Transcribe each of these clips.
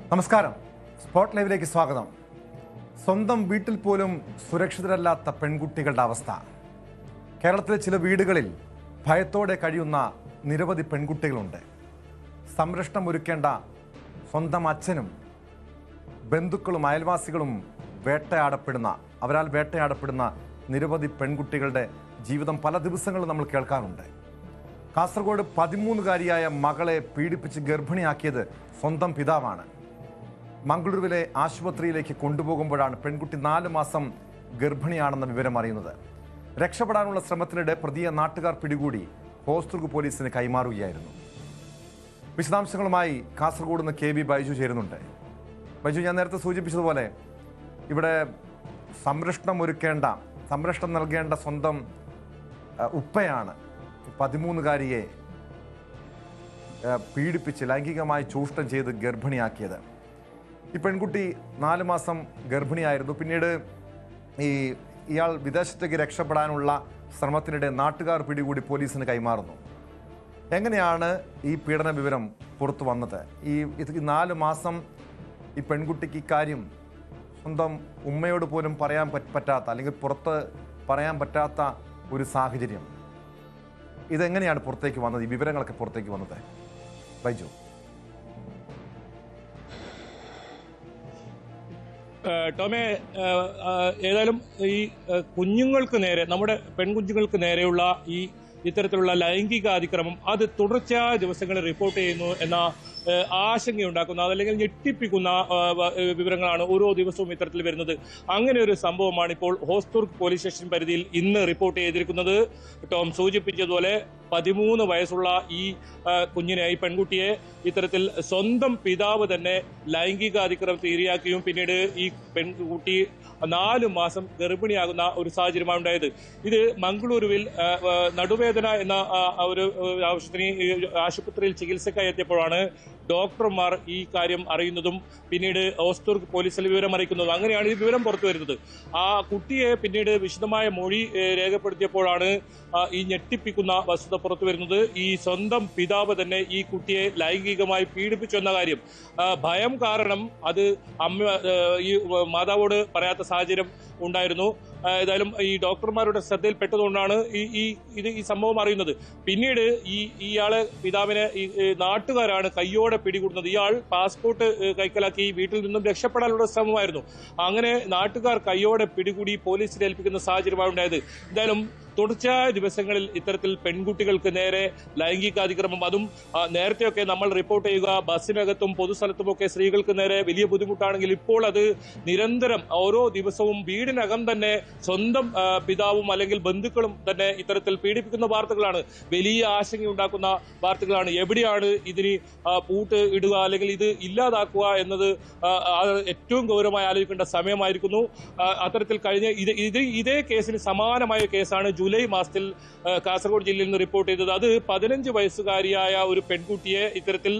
നമസ്കാരം. സ്പോട്ട് ലൈവിലേക്ക് സ്വാഗതം. സ്വന്തം വീട്ടിൽ പോലും സുരക്ഷിതരല്ലാത്ത പെൺകുട്ടികളുടെ അവസ്ഥ. കേരളത്തിലെ ചില വീടുകളിൽ ഭയത്തോടെ കഴിയുന്ന നിരവധി പെൺകുട്ടികളുണ്ട്. സംരക്ഷണം ഒരുക്കേണ്ട സ്വന്തം അച്ഛനും ബന്ധുക്കളും അയൽവാസികളും അവരാൽ വേട്ടയാടപ്പെടുന്ന നിരവധി പെൺകുട്ടികളുടെ ജീവിതം പല ദിവസങ്ങളും നമ്മൾ കേൾക്കാറുണ്ട്. കാസർഗോഡ് 13-കാരിയായ മകളെ പീഡിപ്പിച്ച് ഗർഭിണിയാക്കിയത് സ്വന്തം പിതാവാണ്. മംഗളൂരുവിലെ ആശുപത്രിയിലേക്ക് കൊണ്ടുപോകുമ്പോഴാണ് പെൺകുട്ടി 4 മാസം ഗർഭിണിയാണെന്ന വിവരം അറിയുന്നത്. രക്ഷപ്പെടാനുള്ള ശ്രമത്തിനിടെ പ്രതിയെ നാട്ടുകാർ പിടികൂടി ഹോസ്ദുർഗ് പോലീസിന് കൈമാറുകയായിരുന്നു. വിശദാംശങ്ങളുമായി കാസർഗോഡ് നിന്ന് KB ബൈജു ചേരുന്നുണ്ട്. ബൈജു, ഞാൻ നേരത്തെ സൂചിപ്പിച്ചതുപോലെ ഇവിടെ സംരക്ഷണം നൽകേണ്ട സ്വന്തം ഉപ്പയാണ് 13-കാരിയെ പീഡിപ്പിച്ച് ലൈംഗികമായി ചൂഷണം ചെയ്ത് ഗർഭിണിയാക്കിയത്. ഈ പെൺകുട്ടി 4 മാസം ഗർഭിണിയായിരുന്നു. പിന്നീട് ഇയാൾ വിദേശത്തേക്ക് രക്ഷപ്പെടാനുള്ള ശ്രമത്തിനിടെ നാട്ടുകാർ പിടികൂടി പോലീസിന് കൈമാറുന്നു. എങ്ങനെയാണ് ഈ പീഡന വിവരം പുറത്തു വന്നത്? ഈ 4 മാസം ഈ പെൺകുട്ടിക്ക് ഇക്കാര്യം സ്വന്തം ഉമ്മയോട് പോലും പറയാൻ പറ്റാത്ത, അല്ലെങ്കിൽ പുറത്ത് പറയാൻ പറ്റാത്ത ഒരു സാഹചര്യം. ഇതെങ്ങനെയാണ് പുറത്തേക്ക് വന്നത്? ഈ വിവരങ്ങളൊക്കെ പുറത്തേക്ക് വന്നത് ബൈജു? ടോമേ, ഏതായാലും ഈ കുഞ്ഞുങ്ങൾക്ക് നേരെ, നമ്മുടെ പെൺകുഞ്ഞുങ്ങൾക്ക് നേരെയുള്ള ഇത്തരത്തിലുള്ള ലൈംഗിക അതിക്രമം അത് തുടർച്ചയായ ദിവസങ്ങളിൽ റിപ്പോർട്ട് ചെയ്യുന്നു എന്ന ആശങ്കയുണ്ടാക്കുന്ന, അതല്ലെങ്കിൽ ഞെട്ടിപ്പിക്കുന്ന വിവരങ്ങളാണ് ഓരോ ദിവസവും ഇത്തരത്തിൽ വരുന്നത്. അങ്ങനെ ഒരു സംഭവമാണ് ഇപ്പോൾ ഹോസ്ദുർഗ് പോലീസ് സ്റ്റേഷൻ പരിധിയിൽ ഇന്ന് റിപ്പോർട്ട് ചെയ്തിരിക്കുന്നത്. ടോം സൂചിപ്പിച്ചതുപോലെ 13 വയസ്സുള്ള ഈ പെൺകുട്ടിയെ ഇത്തരത്തിൽ സ്വന്തം പിതാവ് തന്നെ ലൈംഗിക അതിക്രമത്തിന് ഇരയാക്കുകയും പിന്നീട് ഈ പെൺകുട്ടി 4 മാസം ഗർഭിണിയാകുന്ന ഒരു സാഹചര്യമാണ് ഉണ്ടായത്. ഇത് മംഗളൂരുവിൽ നടുവേദന എന്ന ഒരു ആവശ്യത്തിന് ആശുപത്രിയിൽ ചികിത്സക്കായി എത്തിയപ്പോഴാണ് ഡോക്ടർമാർ ഈ കാര്യം അറിയുന്നതും പിന്നീട് ഹോസ്ദുർഗ് പോലീസിൽ വിവരം അറിയിക്കുന്നതും. അങ്ങനെയാണ് ഈ വിവരം പുറത്തു വരുന്നത്. ആ കുട്ടിയെ പിന്നീട് വിശദമായ മൊഴി രേഖപ്പെടുത്തിയപ്പോഴാണ് ഈ ഞെട്ടിപ്പിക്കുന്ന വസ്തുത പുറത്തു വരുന്നത്. ഈ സ്വന്തം പിതാവ് തന്നെ ഈ കുട്ടിയെ ലൈംഗികമായി പീഡിപ്പിച്ചു എന്ന കാര്യം. ഭയം കാരണം അത് ഈ മാതാവോട് പറയാത്ത സാഹചര്യം ഉണ്ടായിരുന്നു. ഏതായാലും ഈ ഡോക്ടർമാരുടെ ശ്രദ്ധയിൽപ്പെട്ടതുകൊണ്ടാണ് ഈ സംഭവം അറിയുന്നത്. പിന്നീട് ഇയാളെ പിതാവിനെ നാട്ടുകാരാണ് കയ്യോടെ പിടികൂടുന്നത്. ഇയാൾ പാസ്പോർട്ട് കൈക്കലാക്കി വീട്ടിൽ നിന്നും രക്ഷപ്പെടാനുള്ള ശ്രമമായിരുന്നു. അങ്ങനെ നാട്ടുകാർ കയ്യോടെ പിടികൂടി പോലീസിനെ ഏൽപ്പിക്കുന്ന സാഹചര്യമാണ് ഉണ്ടായത്. എന്തായാലും തുടർച്ചയായ ദിവസങ്ങളിൽ ഇത്തരത്തിൽ പെൺകുട്ടികൾക്ക് നേരെ ലൈംഗിക അതിക്രമം, അതും നേരത്തെയൊക്കെ നമ്മൾ റിപ്പോർട്ട് ചെയ്യുക ബസ്സിനകത്തും പൊതുസ്ഥലത്തുമൊക്കെ സ്ത്രീകൾക്ക് നേരെ വലിയ ബുദ്ധിമുട്ടാണെങ്കിൽ ഇപ്പോൾ അത് നിരന്തരം ഓരോ ദിവസവും വീടിനകം തന്നെ സ്വന്തം പിതാവും അല്ലെങ്കിൽ ബന്ധുക്കളും തന്നെ ഇത്തരത്തിൽ പീഡിപ്പിക്കുന്ന വാർത്തകളാണ്. വലിയ ആശങ്കയുണ്ടാക്കുന്ന വാർത്തകളാണ്. എവിടെയാണ് ഇതിന് പൂട്ട് ഇടുക അല്ലെങ്കിൽ ഇത് ഇല്ലാതാക്കുക എന്നത് ഏറ്റവും ഗൗരവമായി ആലോചിക്കേണ്ട സമയമായിരിക്കുന്നു. അത്തരത്തിൽ കഴിഞ്ഞ ഇതേ കേസിന് സമാനമായ കേസാണ് ജൂലൈ മാസത്തിൽ കാസർഗോഡ് ജില്ലയിൽ നിന്ന് റിപ്പോർട്ട് ചെയ്തത്. അത് 15 വയസ്സുകാരിയായ ഒരു പെൺകുട്ടിയെ ഇത്തരത്തിൽ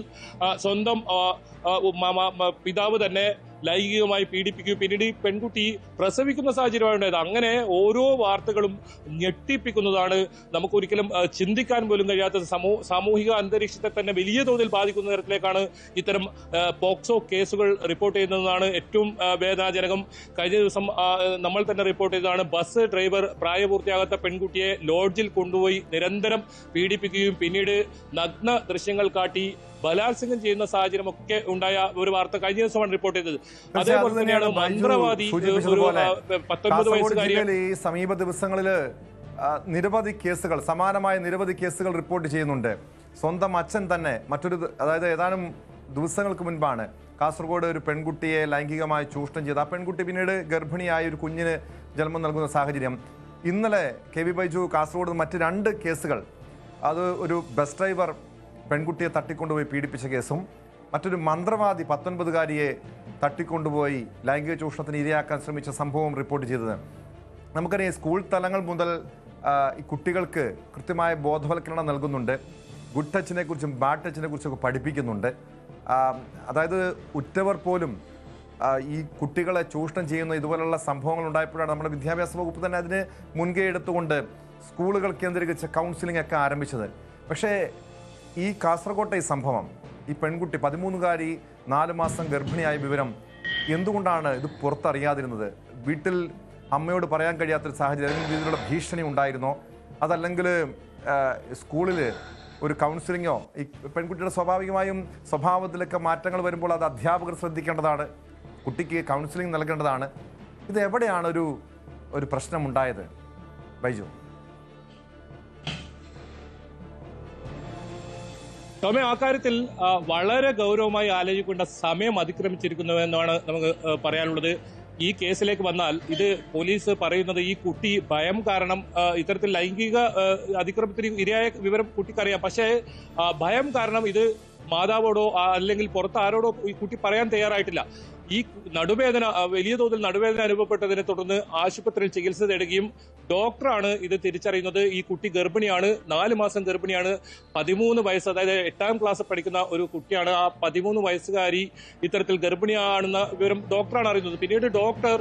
സ്വന്തം പിതാവ് തന്നെ ലൈംഗികമായി പീഡിപ്പിക്കുകയും പിന്നീട് ഈ പെൺകുട്ടി പ്രസവിക്കുന്ന സാഹചര്യമാണ് ഉണ്ടായത്. അങ്ങനെ ഓരോ വാർത്തകളും ഞെട്ടിപ്പിക്കുന്നതാണ്. നമുക്കൊരിക്കലും ചിന്തിക്കാൻ പോലും കഴിയാത്ത സാമൂഹിക അന്തരീക്ഷത്തെ തന്നെ വലിയ തോതിൽ ബാധിക്കുന്ന തരത്തിലേക്കാണ് ഇത്തരം പോക്സോ കേസുകൾ റിപ്പോർട്ട് ചെയ്യുന്നതാണ് ഏറ്റവും വേദനാജനകം. കഴിഞ്ഞ ദിവസം നമ്മൾ തന്നെ റിപ്പോർട്ട് ചെയ്തതാണ്. ബസ് ഡ്രൈവർ പ്രായപൂർത്തിയാകാത്ത പെൺകുട്ടിയെ ലോഡ്ജിൽ കൊണ്ടുപോയി നിരന്തരം പീഡിപ്പിക്കുകയും പിന്നീട് നഗ്ന ദൃശ്യങ്ങൾ കാട്ടി ബലാത്സംഗം ചെയ്യുന്ന സാഹചര്യമൊക്കെ ഉണ്ടായ ഒരു വാർത്ത കഴിഞ്ഞ ദിവസമാണ് റിപ്പോർട്ട് ചെയ്തത്. അതേപോലെ തന്നെയാണ് മന്ത്രവാദി 19 വയസ്സുകാരിയെ ഈ സമീപ ദിവസങ്ങളിൽ സമാനമായ നിരവധി കേസുകൾ റിപ്പോർട്ട് ചെയ്യുന്നുണ്ട്. സ്വന്തം അച്ഛൻ തന്നെ അതായത് ഏതാനും ദിവസങ്ങൾക്ക് മുൻപാണ് കാസർഗോഡ് ഒരു പെൺകുട്ടിയെ ലൈംഗികമായി ചൂഷണം ചെയ്ത് ആ പെൺകുട്ടി പിന്നീട് ഗർഭിണിയായ ഒരു കുഞ്ഞിന് ജന്മം നൽകുന്ന സാഹചര്യം. ഇന്നലെ KB ബൈജു കാസർഗോഡ് മറ്റ് 2 കേസുകൾ, അത് ഒരു ബസ് ഡ്രൈവർ പെൺകുട്ടിയെ തട്ടിക്കൊണ്ടുപോയി പീഡിപ്പിച്ച കേസും മറ്റൊരു മന്ത്രവാദി 19-കാരിയെ തട്ടിക്കൊണ്ടുപോയി ലൈംഗിക ചൂഷണത്തിന് ഇരയാക്കാൻ ശ്രമിച്ച സംഭവം റിപ്പോർട്ട് ചെയ്തത്. നമുക്കറിയാം, സ്കൂൾ തലങ്ങൾ മുതൽ ഈ കുട്ടികൾക്ക് കൃത്യമായ ബോധവൽക്കരണം നൽകുന്നുണ്ട്. ഗുഡ് ടച്ചിനെ കുറിച്ചും ബാഡ് ടച്ചിനെ കുറിച്ചൊക്കെ പഠിപ്പിക്കുന്നുണ്ട്. അതായത് ഉറ്റവർ പോലും ഈ കുട്ടികളെ ചൂഷണം ചെയ്യുന്ന ഇതുപോലുള്ള സംഭവങ്ങൾ ഉണ്ടായപ്പോഴാണ് നമ്മുടെ വിദ്യാഭ്യാസ വകുപ്പ് തന്നെ അതിന് മുൻകൈ എടുത്തുകൊണ്ട് സ്കൂളുകൾ കേന്ദ്രീകരിച്ച് കൗൺസിലിംഗ് ഒക്കെ ആരംഭിച്ചത്. പക്ഷേ ഈ കാസർകോട്ടെ ഈ സംഭവം, ഈ പെൺകുട്ടി 13-കാരി 4 മാസം ഗർഭിണിയായ വിവരം എന്തുകൊണ്ടാണ് ഇത് പുറത്തറിയാതിരുന്നത്? വീട്ടിൽ അമ്മയോട് പറയാൻ കഴിയാത്തൊരു സാഹചര്യം, ഏതെങ്കിലും രീതിയിലുള്ള ഭീഷണി ഉണ്ടായിരുന്നോ? അതല്ലെങ്കിൽ സ്കൂളിൽ ഒരു കൗൺസിലിങ്ങോ? ഈ പെൺകുട്ടിയുടെ സ്വാഭാവികമായും സ്വഭാവത്തിലൊക്കെ മാറ്റങ്ങൾ വരുമ്പോൾ അത് അധ്യാപകർ ശ്രദ്ധിക്കേണ്ടതാണ്, കുട്ടിക്ക് കൗൺസിലിംഗ് നൽകേണ്ടതാണ്. ഇത് എവിടെയാണ് ഒരു പ്രശ്നമുണ്ടായത് ബൈജു? ടോമെ, ആ കാര്യത്തിൽ വളരെ ഗൗരവമായി ആലോചിക്കേണ്ട സമയം അതിക്രമിച്ചിരിക്കുന്നു എന്നാണ് നമുക്ക് പറയാനുള്ളത്. ഈ കേസിലേക്ക് വന്നാൽ ഇത് പോലീസ് പറയുന്നത് ഈ കുട്ടി ഭയം കാരണം ഇത്തരത്തിൽ ലൈംഗിക അതിക്രമത്തിന് ഇരയായ വിവരം കുട്ടിക്കറിയാം. പക്ഷേ ഭയം കാരണം ഇത് മാതാവോടോ അല്ലെങ്കിൽ പുറത്ത് ആരോടോ ഈ കുട്ടി പറയാൻ തയ്യാറായിട്ടില്ല. ഈ നടുവേദന, വലിയ തോതിൽ നടുവേദന അനുഭവപ്പെട്ടതിനെ തുടർന്ന് ആശുപത്രിയിൽ ചികിത്സ തേടുകയും ഡോക്ടറാണ് ഇത് തിരിച്ചറിയുന്നത് ഈ കുട്ടി ഗർഭിണിയാണ്, 4 മാസം ഗർഭിണിയാണ്. 13 വയസ്സ്, അതായത് 8ാം ക്ലാസ് പഠിക്കുന്ന ഒരു കുട്ടിയാണ്. ആ 13 വയസ്സുകാരി ഇത്തരത്തിൽ ഗർഭിണിയാണെന്ന വിവരം ഡോക്ടറാണ് അറിയുന്നത്. പിന്നീട് ഡോക്ടർ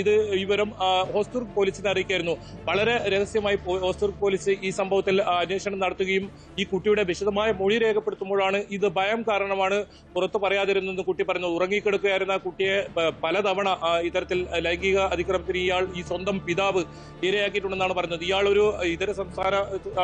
ഇത് വിവരം ഹോസ്ദുർഗ് പോലീസിനെ അറിയിക്കായിരുന്നു. വളരെ രഹസ്യമായി ഹോസ്ദുർഗ് പോലീസ് ഈ സംഭവത്തിൽ അന്വേഷണം നടത്തുകയും ഈ കുട്ടിയുടെ വിശദമായ മൊഴി രേഖപ്പെടുത്തുമ്പോഴാണ് ഇത് ഭയം കാരണമാണ് പുറത്തു പറയാതിരുന്നെന്ന് കുട്ടി പറയുന്നത്. ഉറങ്ങിക്കിടക്കുകയായിരുന്ന കുട്ടിയെ പലതവണ ഇത്തരത്തിൽ ലൈംഗിക അതിക്രമത്തിന് ഈ സ്വന്തം പിതാവ് ഇരയാക്കിയിട്ടുണ്ടെന്നാണ് പറയുന്നത്. ഇയാൾ ഒരു ഇതര സംസ്ഥാന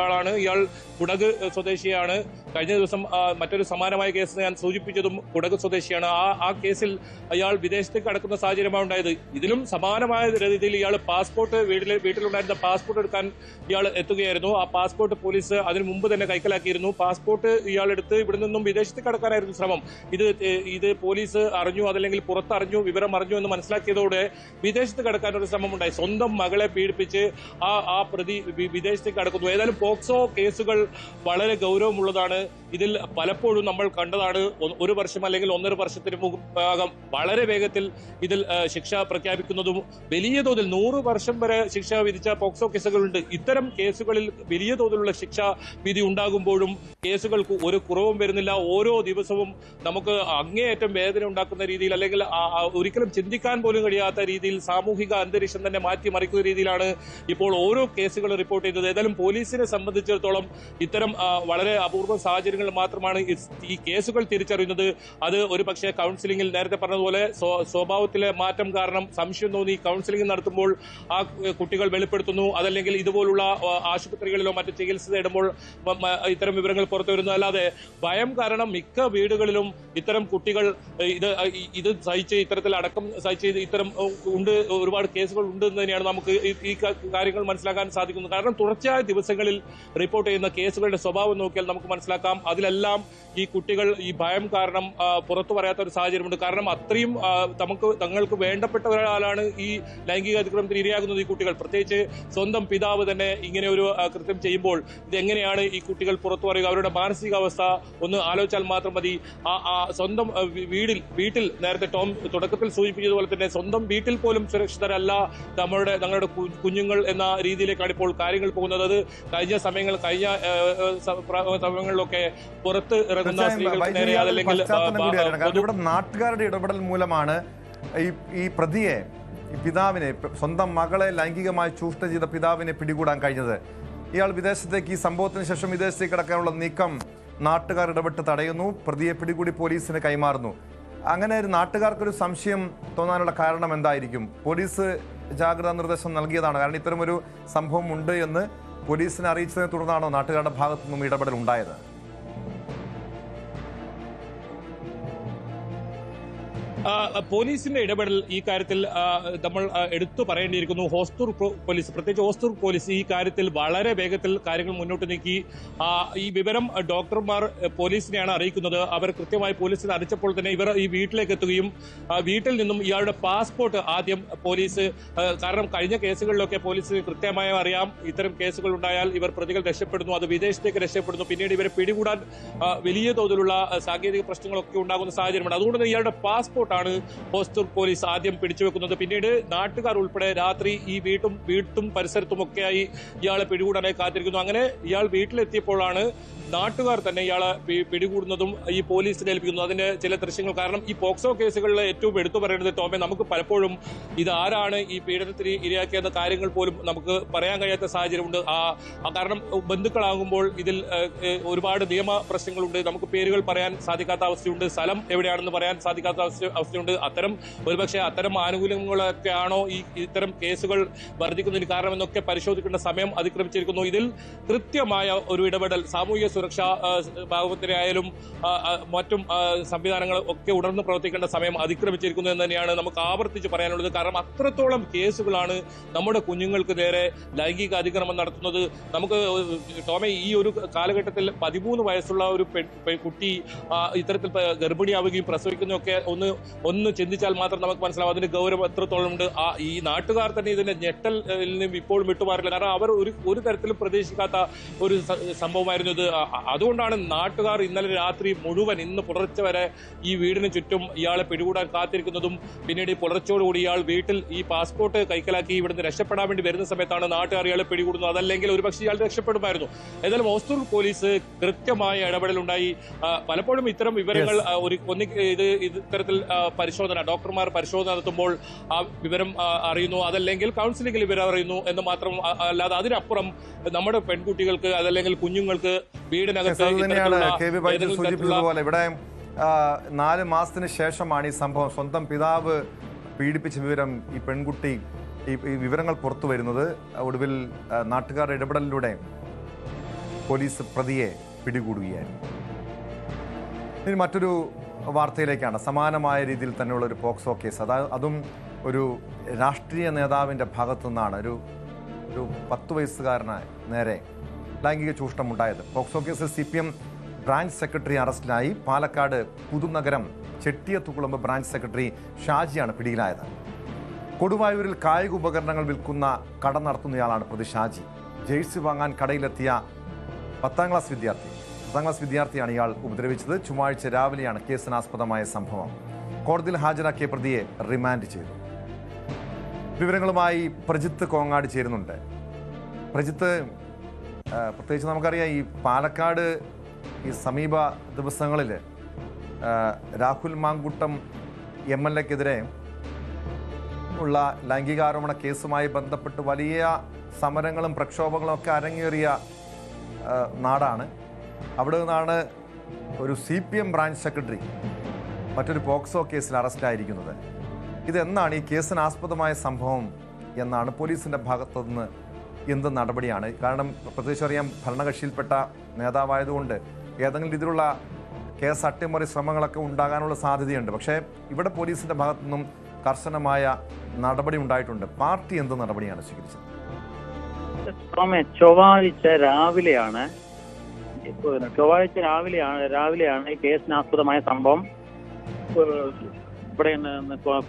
ആളാണ്, ഇയാൾ കുടക് സ്വദേശിയാണ്. കഴിഞ്ഞ ദിവസം മറ്റൊരു സമാനമായ കേസ് ഞാൻ സൂചിപ്പിച്ചതും കുടക് സ്വദേശിയാണ്. ആ കേസിൽ ഇയാൾ വിദേശത്തേക്ക് കടക്കുന്ന സാഹചര്യമാണ് ഉണ്ടായത്. ഇതിലും സമാനമായ രീതിയിൽ ഇയാൾ പാസ്പോർട്ട് വീട്ടിലുണ്ടായിരുന്ന പാസ്പോർട്ട് എടുക്കാൻ ഇയാൾ എത്തുകയായിരുന്നു. ആ പാസ്പോർട്ട് പോലീസ് അതിനു മുമ്പ് തന്നെ കൈക്കലാക്കിയിരുന്നു. പാസ്പോർട്ട് ഇയാൾ എടുത്ത് ഇവിടെ നിന്നും വിദേശത്തേക്ക് കടക്കാനായിരുന്നു ശ്രമം. ഇത് പോലീസ് അറിഞ്ഞു, അതല്ലെങ്കിൽ പുറത്തറിഞ്ഞു, വിവരം അറിഞ്ഞു എന്ന് മനസ്സിലാക്കിയതോടെ വിദേശത്ത് കടക്കാൻ ഒരു ശ്രമം ഉണ്ടായി. സ്വന്തം മകളെ പീഡിപ്പിച്ച് ആ പ്രതി വിദേശത്തേക്ക് കടക്കുന്നു. ഏതായാലും പോക്സോ കേസുകൾ വളരെ ഗൗരവമുള്ളതാണ്. ഇതിൽ പലപ്പോഴും നമ്മൾ കണ്ടതാണ് 1 വർഷം അല്ലെങ്കിൽ 1.5 വർഷത്തിന് മുമ്പാകം വളരെ വേഗത്തിൽ ഇതിൽ ശിക്ഷ പ്രഖ്യാപിക്കുന്നതും വലിയ തോതിൽ 100 വർഷം വരെ ശിക്ഷ വിധിച്ച പോക്സോ കേസുകളുണ്ട്. ഇത്തരം കേസുകളിൽ വലിയ തോതിലുള്ള ശിക്ഷ വിധി ഉണ്ടാകുമ്പോഴും കേസുകൾക്ക് ഒരു കുറവും വരുന്നില്ല. ഓരോ ദിവസവും നമുക്ക് അങ്ങേയറ്റം വേദന ഉണ്ടാക്കുന്ന രീതിയിൽ, അല്ലെങ്കിൽ ഒരിക്കലും ചിന്തിക്കാൻ പോലും കഴിയാത്ത രീതിയിൽ സാമൂഹിക അന്തരീക്ഷം തന്നെ മാറ്റിമറിക്കുന്ന രീതിയിലാണ് ഇപ്പോൾ ഓരോ കേസുകൾ റിപ്പോർട്ട് ചെയ്തത്. ഏതായാലും പോലീസിനെ സംബന്ധിച്ചിടത്തോളം ഇത്തരം വളരെ അപൂർവ സാഹചര്യങ്ങൾ മാത്രമാണ് ഈ കേസുകൾ തിരിച്ചറിയുന്നത്. അത് ഒരു പക്ഷേ കൗൺസിലിംഗിൽ നേരത്തെ പറഞ്ഞതുപോലെ സ്വഭാവത്തിലെ മാറ്റം കാരണം സംശയം തോന്നി കൗൺസിലിംഗ് നടത്തുമ്പോൾ ആ കുട്ടികൾ വെളിപ്പെടുത്തുന്നു. അതല്ലെങ്കിൽ ഇതുപോലുള്ള ആശുപത്രികളിലോ മറ്റ് ചികിത്സ തേടുമ്പോൾ ഇത്തരം വിവരങ്ങൾ പുറത്തു വരുന്നു. അല്ലാതെ ഭയം കാരണം മിക്ക വീടുകളിലും ഇത്തരം കുട്ടികൾ ഇത് സഹിച്ച്, ഇത്തരത്തിൽ അടക്കം സഹിച്ച് ഇത്തരം ഉണ്ട്, ഒരുപാട് കേസുകൾ ഉണ്ട് എന്ന് തന്നെയാണ് നമുക്ക് ഈ കാര്യങ്ങൾ മനസ്സിലാക്കാൻ സാധിക്കുന്നത്. കാരണം തുടർച്ചയായ ദിവസങ്ങളിൽ റിപ്പോർട്ട് ചെയ്യുന്ന കേസുകളുടെ സ്വഭാവം നോക്കിയാൽ നമുക്ക് മനസ്സിലാക്കാം അതിലെല്ലാം ഈ കുട്ടികൾ ഈ ഭയം കാരണം പുറത്തു പറയാത്ത ഒരു സാഹചര്യമുണ്ട്. കാരണം അത്രയും തങ്ങൾക്ക് വേണ്ടപ്പെട്ട ഒരാളാണ് ഈ ലൈംഗിക അതിക്രമത്തിന് ഇരയാകുന്നത് ഈ കുട്ടികൾ. പ്രത്യേകിച്ച് സ്വന്തം പിതാവ് തന്നെ ഇങ്ങനെ ഒരു കൃത്യം ചെയ്യുമ്പോൾ ഇതെങ്ങനെയാണ് ഈ കുട്ടികൾ പുറത്തു പറയുക? അവരുടെ മാനസികാവസ്ഥ ഒന്ന് ആലോചിച്ചാൽ മാത്രം മതി. സ്വന്തം വീട്ടിൽ നേരത്തെ ടോം തുടക്കത്തിൽ സൂചിപ്പിച്ചതുപോലെ തന്നെ സ്വന്തം വീട്ടിൽ പോലും സുരക്ഷിതരല്ല തങ്ങളുടെ കുഞ്ഞുങ്ങൾ എന്ന രീതിയിലേക്കാണ് ഇപ്പോൾ കാര്യങ്ങൾ പോകുന്നത്. അത് കഴിഞ്ഞ സമയങ്ങളിലൊക്കെ പുറത്ത് ഇറങ്ങുന്ന സ്ത്രീകൾക്ക് നേരെ, അതല്ലെങ്കിൽ ഇവിടെ നാട്ടുകാരുടെ ഇടപെടൽ മൂലമാണ് ഈ പ്രതിയെ, ഈ പിതാവിനെ, സ്വന്തം മകളെ ലൈംഗികമായി ചൂഷണം ചെയ്ത പിതാവിനെ പിടികൂടാൻ കഴിഞ്ഞത്. ഇയാൾ വിദേശത്തേക്ക്, ഈ സംഭവത്തിന് ശേഷം വിദേശത്തേക്ക് കടക്കാനുള്ള നീക്കം നാട്ടുകാർ ഇടപെട്ട് തടയുന്നു, പ്രതിയെ പിടികൂടി പോലീസിന് കൈമാറുന്നു. അങ്ങനെ ഒരു നാട്ടുകാർക്കൊരു സംശയം തോന്നാനുള്ള കാരണം എന്തായിരിക്കും? പോലീസ് ജാഗ്രതാ നിർദ്ദേശം നൽകിയതാണ്, കാരണം ഇത്തരമൊരു സംഭവം ഉണ്ട് എന്ന് പോലീസിനെ അറിയിച്ചതിനെ തുടർന്നാണോ നാട്ടുകാരുടെ ഭാഗത്തു നിന്നും ഇടപെടൽ ഉണ്ടായത്? പോലീസിന്റെ ഇടപെടൽ ഈ കാര്യത്തിൽ നമ്മൾ എടുത്തു പറയേണ്ടിയിരിക്കുന്നു. ഹോസ്ദുർഗ് പോലീസ്, പ്രത്യേകിച്ച് ഹോസ്ദുർഗ് പോലീസ് ഈ കാര്യത്തിൽ വളരെ വേഗത്തിൽ കാര്യങ്ങൾ മുന്നോട്ട് നീക്കി. ഈ വിവരം ഡോക്ടർമാർ പോലീസിനെയാണ് അറിയിക്കുന്നത്. അവർ കൃത്യമായി പോലീസിനെ അറിയിച്ചപ്പോൾ തന്നെ ഇവർ ഈ വീട്ടിലേക്ക് എത്തുകയും വീട്ടിൽ നിന്നും ഇയാളുടെ പാസ്പോർട്ട് ആദ്യം പോലീസ്, കാരണം കഴിഞ്ഞ കേസുകളിലൊക്കെ പോലീസിന് കൃത്യമായി അറിയാം ഇത്തരം കേസുകൾ ഉണ്ടായാൽ ഇവർ പ്രതികൾ രക്ഷപ്പെടുന്നു, അത് വിദേശത്തേക്ക് രക്ഷപ്പെടുന്നു, പിന്നീട് ഇവരെ പിടികൂടാൻ വലിയ തോതിലുള്ള സാങ്കേതിക പ്രശ്നങ്ങളൊക്കെ ഉണ്ടാകുന്ന സാഹചര്യമുണ്ട്. അതുകൊണ്ട് തന്നെ ഇയാളുടെ പാസ്പോർട്ട് എത്തിയപ്പോഴാണ് ഹോസ്ദുർഗ് പോലീസ് ആദ്യം പിടിച്ചുവെക്കുന്നത്. പിന്നീട് നാട്ടുകാർ ഉൾപ്പെടെ രാത്രി ഈ വീട്ടും പരിസരത്തുമൊക്കെയായി ഇയാളെ പിടികൂടാനായി കാത്തിരിക്കുന്നു. അങ്ങനെ ഇയാൾ വീട്ടിലെത്തിയപ്പോഴാണ് നാട്ടുകാർ തന്നെ ഇയാളെ പിടികൂടുന്നതും ഈ പോലീസിനെ ഏൽപ്പിക്കുന്നു. അതിന്റെ ചില ദൃശ്യങ്ങൾ, കാരണം ഈ പോക്സോ കേസുകളിൽ ഏറ്റവും എടുത്തു പറയുന്നത് ടോമെ, നമുക്ക് പലപ്പോഴും ഇത് ആരാണ് ഈ പീഡനത്തിന് ഇരയാക്കിയെന്ന കാര്യങ്ങൾ പോലും നമുക്ക് പറയാൻ കഴിയാത്ത സാഹചര്യമുണ്ട്. കാരണം ബന്ധുക്കളാകുമ്പോൾ ഇതിൽ ഒരുപാട് നിയമ പ്രശ്നങ്ങളുണ്ട്. നമുക്ക് പേരുകൾ പറയാൻ സാധിക്കാത്ത അവസ്ഥയുണ്ട്, സ്ഥലം എവിടെയാണെന്ന് പറയാൻ സാധിക്കാത്ത അവസ്ഥയുണ്ട്. ഒരുപക്ഷെ അത്തരം ആനുകൂല്യങ്ങളൊക്കെ ആണോ ഇത്തരം കേസുകൾ വർദ്ധിക്കുന്നതിന് കാരണമെന്നൊക്കെ പരിശോധിക്കേണ്ട സമയം അതിക്രമിച്ചിരിക്കുന്നു. ഇതിൽ കൃത്യമായ ഒരു ഇടപെടൽ സാമൂഹിക സുരക്ഷാ വകുപ്പിനായാലും മറ്റും സംവിധാനങ്ങൾ ഒക്കെ ഉണർന്ന് പ്രവർത്തിക്കേണ്ട സമയം അതിക്രമിച്ചിരിക്കുന്നു എന്ന് തന്നെയാണ് നമുക്ക് ആവർത്തിച്ച് പറയാനുള്ളത്. കാരണം അത്രത്തോളം കേസുകളാണ് നമ്മുടെ കുഞ്ഞുങ്ങൾക്ക് നേരെ ലൈംഗിക അതിക്രമം നടത്തുന്നത്. നമുക്ക് ടോമെ, ഈ ഒരു കാലഘട്ടത്തിൽ 13 വയസ്സുള്ള ഒരു കുട്ടി ഇത്തരത്തിൽ ഗർഭിണിയാവുകയും പ്രസവിക്കുന്നതൊക്കെ ഒന്ന് ചിന്തിച്ചാൽ മാത്രം നമുക്ക് മനസ്സിലാവും അതിന്റെ ഗൗരവം എത്രത്തോളം ഉണ്ട്. ഈ നാട്ടുകാർ തന്നെ ഇതിന്റെ ഞെട്ടലിൽ നിന്നും ഇപ്പോഴും വിട്ടുമാറില്ല. കാരണം അവർ ഒരു തരത്തിലും പ്രതീക്ഷിക്കാത്ത ഒരു സംഭവമായിരുന്നു ഇത്. അതുകൊണ്ടാണ് നാട്ടുകാർ ഇന്നലെ രാത്രി മുഴുവൻ, ഇന്ന് പുലർച്ചെ വരെ ഈ വീടിന് ചുറ്റും ഇയാളെ പിടികൂടാൻ കാത്തിരിക്കുന്നതും പിന്നീട് പുലർച്ചയോടുകൂടി ഇയാൾ വീട്ടിൽ ഈ പാസ്പോർട്ട് കൈക്കലാക്കി ഇവിടുന്ന് രക്ഷപ്പെടാൻ വേണ്ടി വരുന്ന സമയത്താണ് നാട്ടുകാർ ഇയാളെ പിടികൂടുന്നത്. അതല്ലെങ്കിൽ ഒരുപക്ഷെ ഇയാൾ രക്ഷപ്പെടുമായിരുന്നു. ഏതായാലും ഹോസ്ദുർഗ് പോലീസ് കൃത്യമായ ഇടപെടലുണ്ടായി. പലപ്പോഴും ഇത്തരം വിവരങ്ങൾ ഇത്തരത്തിൽ ഡോക്ടർമാർ പരിശോധന നടത്തുമ്പോൾ ആ വിവരം അറിയുന്നു, അതല്ലെങ്കിൽ കൗൺസിലിംഗിൽ വിവരം അറിയുന്നു എന്ന് മാത്രം അല്ലാതെ അതിനപ്പുറം നമ്മുടെ പെൺകുട്ടികൾക്ക് അതല്ലെങ്കിൽ കുഞ്ഞുങ്ങൾക്ക് വീടിനകത്ത് സൂചിപ്പിച്ചതുപോലെ ഇവിടെ 4 മാസത്തിന് ശേഷമാണ് ഈ സംഭവം. സ്വന്തം പിതാവ് പീഡിപ്പിച്ച വിവരം ഈ പെൺകുട്ടി ഈ വിവരങ്ങൾ പുറത്തു വരുന്നത്. ഒടുവിൽ നാട്ടുകാരുടെ ഇടപെടലിലൂടെ പോലീസ് പ്രതിയെ പിടികൂടുകയായിരുന്നു. ഇനി മറ്റൊരു വാർത്തയിലേക്കാണ്. സമാനമായ രീതിയിൽ തന്നെയുള്ള ഒരു പോക്സോ കേസ്, അതും ഒരു രാഷ്ട്രീയ നേതാവിൻ്റെ ഭാഗത്തു നിന്നാണ് ഒരു 10 വയസ്സുകാരന് നേരെ ലൈംഗിക ചൂഷണമുണ്ടായത്. പോക്സോ കേസിൽ CPM ബ്രാഞ്ച് സെക്രട്ടറി അറസ്റ്റിലായി. പാലക്കാട് പുതുനഗരം ചെട്ടിയത്തുകുളമ്പ് ബ്രാഞ്ച് സെക്രട്ടറി ഷാജിയാണ് പിടിയിലായത്. കൊടുവായൂരിൽ കായിക ഉപകരണങ്ങൾ വിൽക്കുന്ന കട നടത്തുന്നയാളാണ് പ്രതി ഷാജി. ജേഴ്സി വാങ്ങാൻ കടയിലെത്തിയ 10ാം ക്ലാസ് വിദ്യാർത്ഥിയാണ് ഇയാൾ ഉപദ്രവിച്ചത്. ചൊവ്വാഴ്ച രാവിലെയാണ് കേസിനാസ്പദമായ സംഭവം. കോടതിയിൽ ഹാജരാക്കിയ പ്രതിയെ റിമാൻഡ് ചെയ്തു. വിവരങ്ങളുമായി പ്രജിത്ത് കോങ്ങാട് ചേരുന്നുണ്ട്. പ്രജിത്ത്, പ്രത്യേകിച്ച് നമുക്കറിയാം ഈ പാലക്കാട് ഈ സമീപ ദിവസങ്ങളിൽ രാഹുൽ മാങ്കൂട്ടം MLA-ക്കെതിരെ ഉള്ള ലൈംഗികാരോപണ കേസുമായി ബന്ധപ്പെട്ട് വലിയ സമരങ്ങളും പ്രക്ഷോഭങ്ങളും ഒക്കെ അരങ്ങേറിയ നാടാണ്. അവിടെ നിന്നാണ് ഒരു CPM ബ്രാഞ്ച് സെക്രട്ടറി മറ്റൊരു പോക്സോ കേസിൽ അറസ്റ്റായിരിക്കുന്നത്. ഇതെന്നാണ് ഈ കേസിനാസ്പദമായ സംഭവം എന്നാണ് പോലീസിൻ്റെ ഭാഗത്തുനിന്ന് എന്ത് നടപടിയാണ്? കാരണം പ്രത്യേകിച്ച് അറിയാം, ഭരണകക്ഷിയിൽപ്പെട്ട നേതാവായതുകൊണ്ട് ഏതെങ്കിലും രീതിയിലുള്ള കേസ് അട്ടിമറി ശ്രമങ്ങളൊക്കെ ഉണ്ടാകാനുള്ള സാധ്യതയുണ്ട്. പക്ഷേ ഇവിടെ പോലീസിൻ്റെ ഭാഗത്തുനിന്നും കർശനമായ നടപടി ഉണ്ടായിട്ടുണ്ട്. പാർട്ടി എന്ത് നടപടിയാണ് സ്വീകരിച്ചത്? ചൊവ്വാഴ്ച രാവിലെയാണ് ഈ കേസിനാസ്പദമായ സംഭവം ഇവിടെ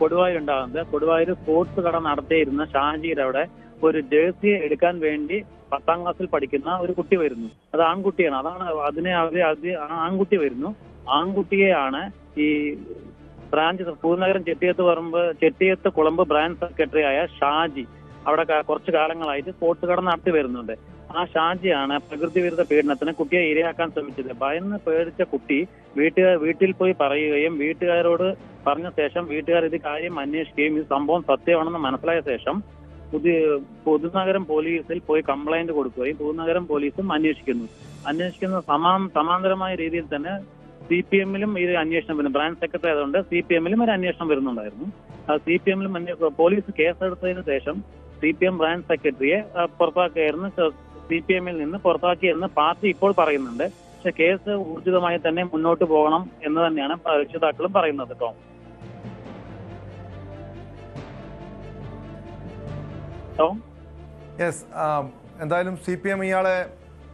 കൊടുവായൂരുണ്ടാകുന്നത്. കൊടുവായൂർ സ്പോർട്സ് കട നടത്തിയിരുന്ന ഷാജിയുടെ അവിടെ ഒരു ജേഴ്സി എടുക്കാൻ വേണ്ടി 10ാം ക്ലാസ്സിൽ പഠിക്കുന്ന ഒരു കുട്ടി വരുന്നു. അത് ആൺകുട്ടിയാണ്. ആൺകുട്ടി വരുന്നു. ആൺകുട്ടിയെയാണ് ഈ ബ്രാഞ്ച് പൂർണ്ണനഗരം ചെട്ടിയത്ത് കുളമ്പ് ബ്രാഞ്ച് സെക്രട്ടറി ആയ ഷാജി അവിടെ കുറച്ചു കാലങ്ങളായിട്ട് സ്പോർട്സ് കട നടത്തി വരുന്നുണ്ട്. ആ ഷാജിയാണ് പ്രകൃതി വിരുദ്ധ പീഡനത്തിന് കുട്ടിയെ ഇരയാക്കാൻ ശ്രമിച്ചത്. ഭയന്ന് പേടിച്ച കുട്ടി വീട്ടിൽ പോയി പറയുകയും വീട്ടുകാരോട് പറഞ്ഞ ശേഷം വീട്ടുകാർ ഇത് കാര്യം അന്വേഷിക്കുകയും ഇത് സംഭവം സത്യമാണെന്ന് മനസ്സിലായ ശേഷം പുതുനഗരം പോലീസിൽ പോയി കംപ്ലൈന്റ് കൊടുക്കുകയും പുതുനഗരം പോലീസും അന്വേഷിക്കുന്ന സമാന്തരമായ രീതിയിൽ തന്നെ CPM-ലും ഈ അന്വേഷണം വരുന്നു. ബ്രാഞ്ച് സെക്രട്ടറി ആയതുകൊണ്ട് CPM-ലും ഒരു അന്വേഷണം വരുന്നുണ്ടായിരുന്നു. CPM-ലും പോലീസ് കേസെടുത്തതിന് ശേഷം CPM ബ്രാഞ്ച് സെക്രട്ടറിയെ പുറത്താക്കിയായിരുന്നു, CPM-ൽ നിന്ന് പുറത്താക്കിയെന്ന് പാർട്ടി ഇപ്പോൾ പറയുന്നുണ്ട്. പക്ഷെ കേസ് ഊർജിതമായി തന്നെ മുന്നോട്ട് പോകണം എന്ന് തന്നെയാണ് രക്ഷിതാക്കളും പറയുന്നത്. യെസ്, എന്തായാലും CPM ഇയാളെ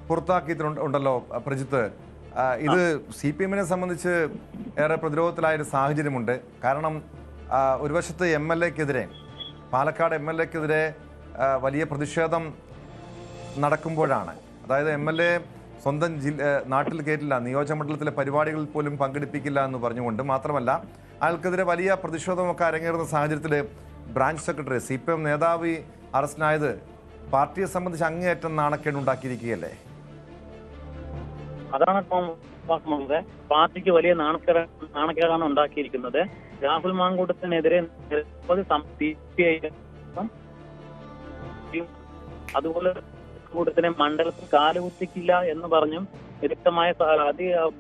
പുറത്താക്കിയിട്ടുണ്ടല്ലോ പ്രജിത്ത്. ഇത് CPM-നെ സംബന്ധിച്ച് ഏറെ പ്രതിരോധത്തിലായൊരു സാഹചര്യമുണ്ട്. കാരണം ഒരു വശത്ത് MLA-ക്കെതിരെ, പാലക്കാട് MLA-ക്കെതിരെ വലിയ പ്രതിഷേധം നടക്കുമ്പോഴാണ്, അതായത് MLA സ്വന്തം നാട്ടിൽ കയറ്റില്ല, നിയോജകമണ്ഡലത്തിലെ പരിപാടികളിൽ പോലും പങ്കെടുപ്പിക്കില്ല എന്ന് പറഞ്ഞുകൊണ്ട്, മാത്രമല്ല അയാൾക്കെതിരെ വലിയ പ്രതിഷേധമൊക്കെ അരങ്ങേറുന്ന സാഹചര്യത്തിൽ ബ്രാഞ്ച് സെക്രട്ടറി CPM നേതാവ് അറസ്റ്റിനായത് പാർട്ടിയെ സംബന്ധിച്ച് അങ്ങേയറ്റം നാണക്കേടുണ്ടാക്കിയിരിക്കുകയല്ലേ? അതാണ് പാർട്ടിക്ക് വലിയ നാണക്കേടാണ് ഉണ്ടാക്കിയിരിക്കുന്നത്. രാഹുൽ മാങ്കൂട്ടത്തിനെതിരെ അതുപോലെ കൂട്ടത്തിനെ മണ്ഡലത്തിൽ കാലുകുത്തിക്കില്ല എന്ന് പറഞ്ഞും വ്യക്തമായ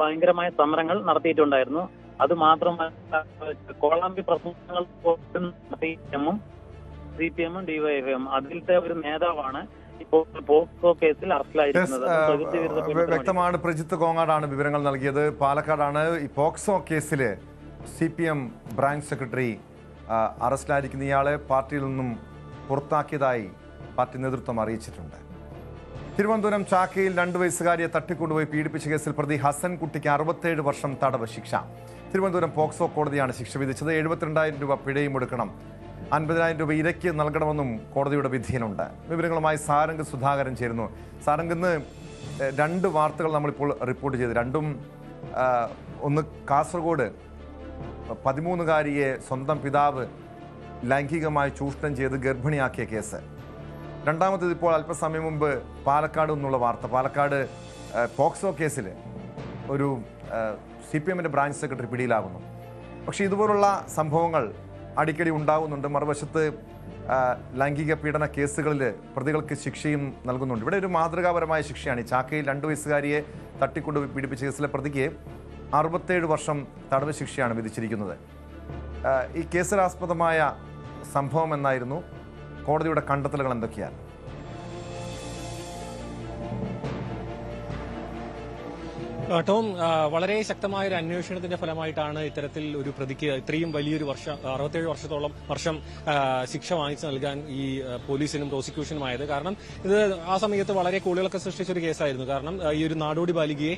ഭയങ്കരമായ സമരങ്ങൾ നടത്തിയിട്ടുണ്ടായിരുന്നു. അത് മാത്രമല്ല കോളാമ്പി പ്രസംഗങ്ങൾ CPM DYFM അതിലത്തെ ഒരു നേതാവാണ് ഇപ്പോൾ പോക്സോ കേസിൽ അറസ്റ്റിലായിരിക്കുന്നത്. വ്യക്തമാണ്. പ്രജിത്ത് കോങ്ങാടാണ് വിവരങ്ങൾ നൽകിയത്. പാലക്കാടാണ് ഈ പോക്സോ കേസിൽ CPM ബ്രാഞ്ച് സെക്രട്ടറി അറസ്റ്റിലായിരിക്കുന്ന ഇയാളെ പാർട്ടിയിൽ നിന്നും പുറത്താക്കിയതായി പാർട്ടി നേതൃത്വം അറിയിച്ചിട്ടുണ്ട്. തിരുവനന്തപുരം ചാക്കയിൽ 2 വയസ്സുകാരിയെ തട്ടിക്കൊണ്ടുപോയി പീഡിപ്പിച്ച കേസിൽ പ്രതി ഹസൻകുട്ടിക്ക് 67 വർഷം തടവ് ശിക്ഷ. തിരുവനന്തപുരം പോക്സോ കോടതിയാണ് ശിക്ഷ വിധിച്ചത്. 72,000 രൂപ പിഴയും എടുക്കണം, 50,000 രൂപ ഇരയ്ക്ക് നൽകണമെന്നും കോടതിയുടെ വിധിയിലുണ്ട്. വിവരങ്ങളുമായി സാരംഗ് സുധാകരൻ ചേരുന്നു. സാരംഗ്, ഇന്ന് 2 വാർത്തകൾ നമ്മളിപ്പോൾ റിപ്പോർട്ട് ചെയ്തു. രണ്ടും ഒന്ന് കാസർഗോഡ് 13-കാരിയെ സ്വന്തം പിതാവ് ലൈംഗികമായി ചൂഷണം ചെയ്ത് ഗർഭിണിയാക്കിയ കേസ്. രണ്ടാമത്തേത് ഇപ്പോൾ അല്പസമയം മുമ്പ് പാലക്കാട് നിന്നുള്ള വാർത്ത. പാലക്കാട് പോക്സോ കേസിൽ ഒരു CPMന്റെ ബ്രാഞ്ച് സെക്രട്ടറി പിടിയിലാകുന്നു. പക്ഷേ ഇതുപോലുള്ള സംഭവങ്ങൾ അടിക്കടി ഉണ്ടാകുന്നുണ്ട്. മറുവശത്ത് ലൈംഗിക പീഡന കേസുകളിൽ പ്രതികൾക്ക് ശിക്ഷയും നൽകുന്നുണ്ട്. ഇവിടെ ഒരു മാതൃകാപരമായ ശിക്ഷയാണ്. ഈ ചാക്കയിൽ 2 വയസ്സുകാരിയെ തട്ടിക്കൊണ്ട് പീഡിപ്പിച്ച കേസിലെ പ്രതിക്ക് 67 വർഷം തടവ് ശിക്ഷയാണ് വിധിച്ചിരിക്കുന്നത്. ഈ കേസിലാസ്പദമായ സംഭവം എന്നായിരുന്നു? കോടതിയുടെ കണ്ടെത്തലുകൾ എന്തൊക്കെയാണ്? ടോം, വളരെ ശക്തമായ ഒരു അന്വേഷണത്തിന്റെ ഫലമായിട്ടാണ് ഇത്തരത്തിൽ ഒരു പ്രതിക്ക് ഇത്രയും വലിയൊരു 67 വർഷം ശിക്ഷ വാങ്ങിച്ചു നൽകാൻ ഈ പോലീസിനും പ്രോസിക്യൂഷനുമായത്. കാരണം ഇത് ആ സമയത്ത് വളരെ കൂളികളൊക്കെ സൃഷ്ടിച്ച ഒരു കേസായിരുന്നു. കാരണം ഈ ഒരു നാടോടി ബാലികയെ,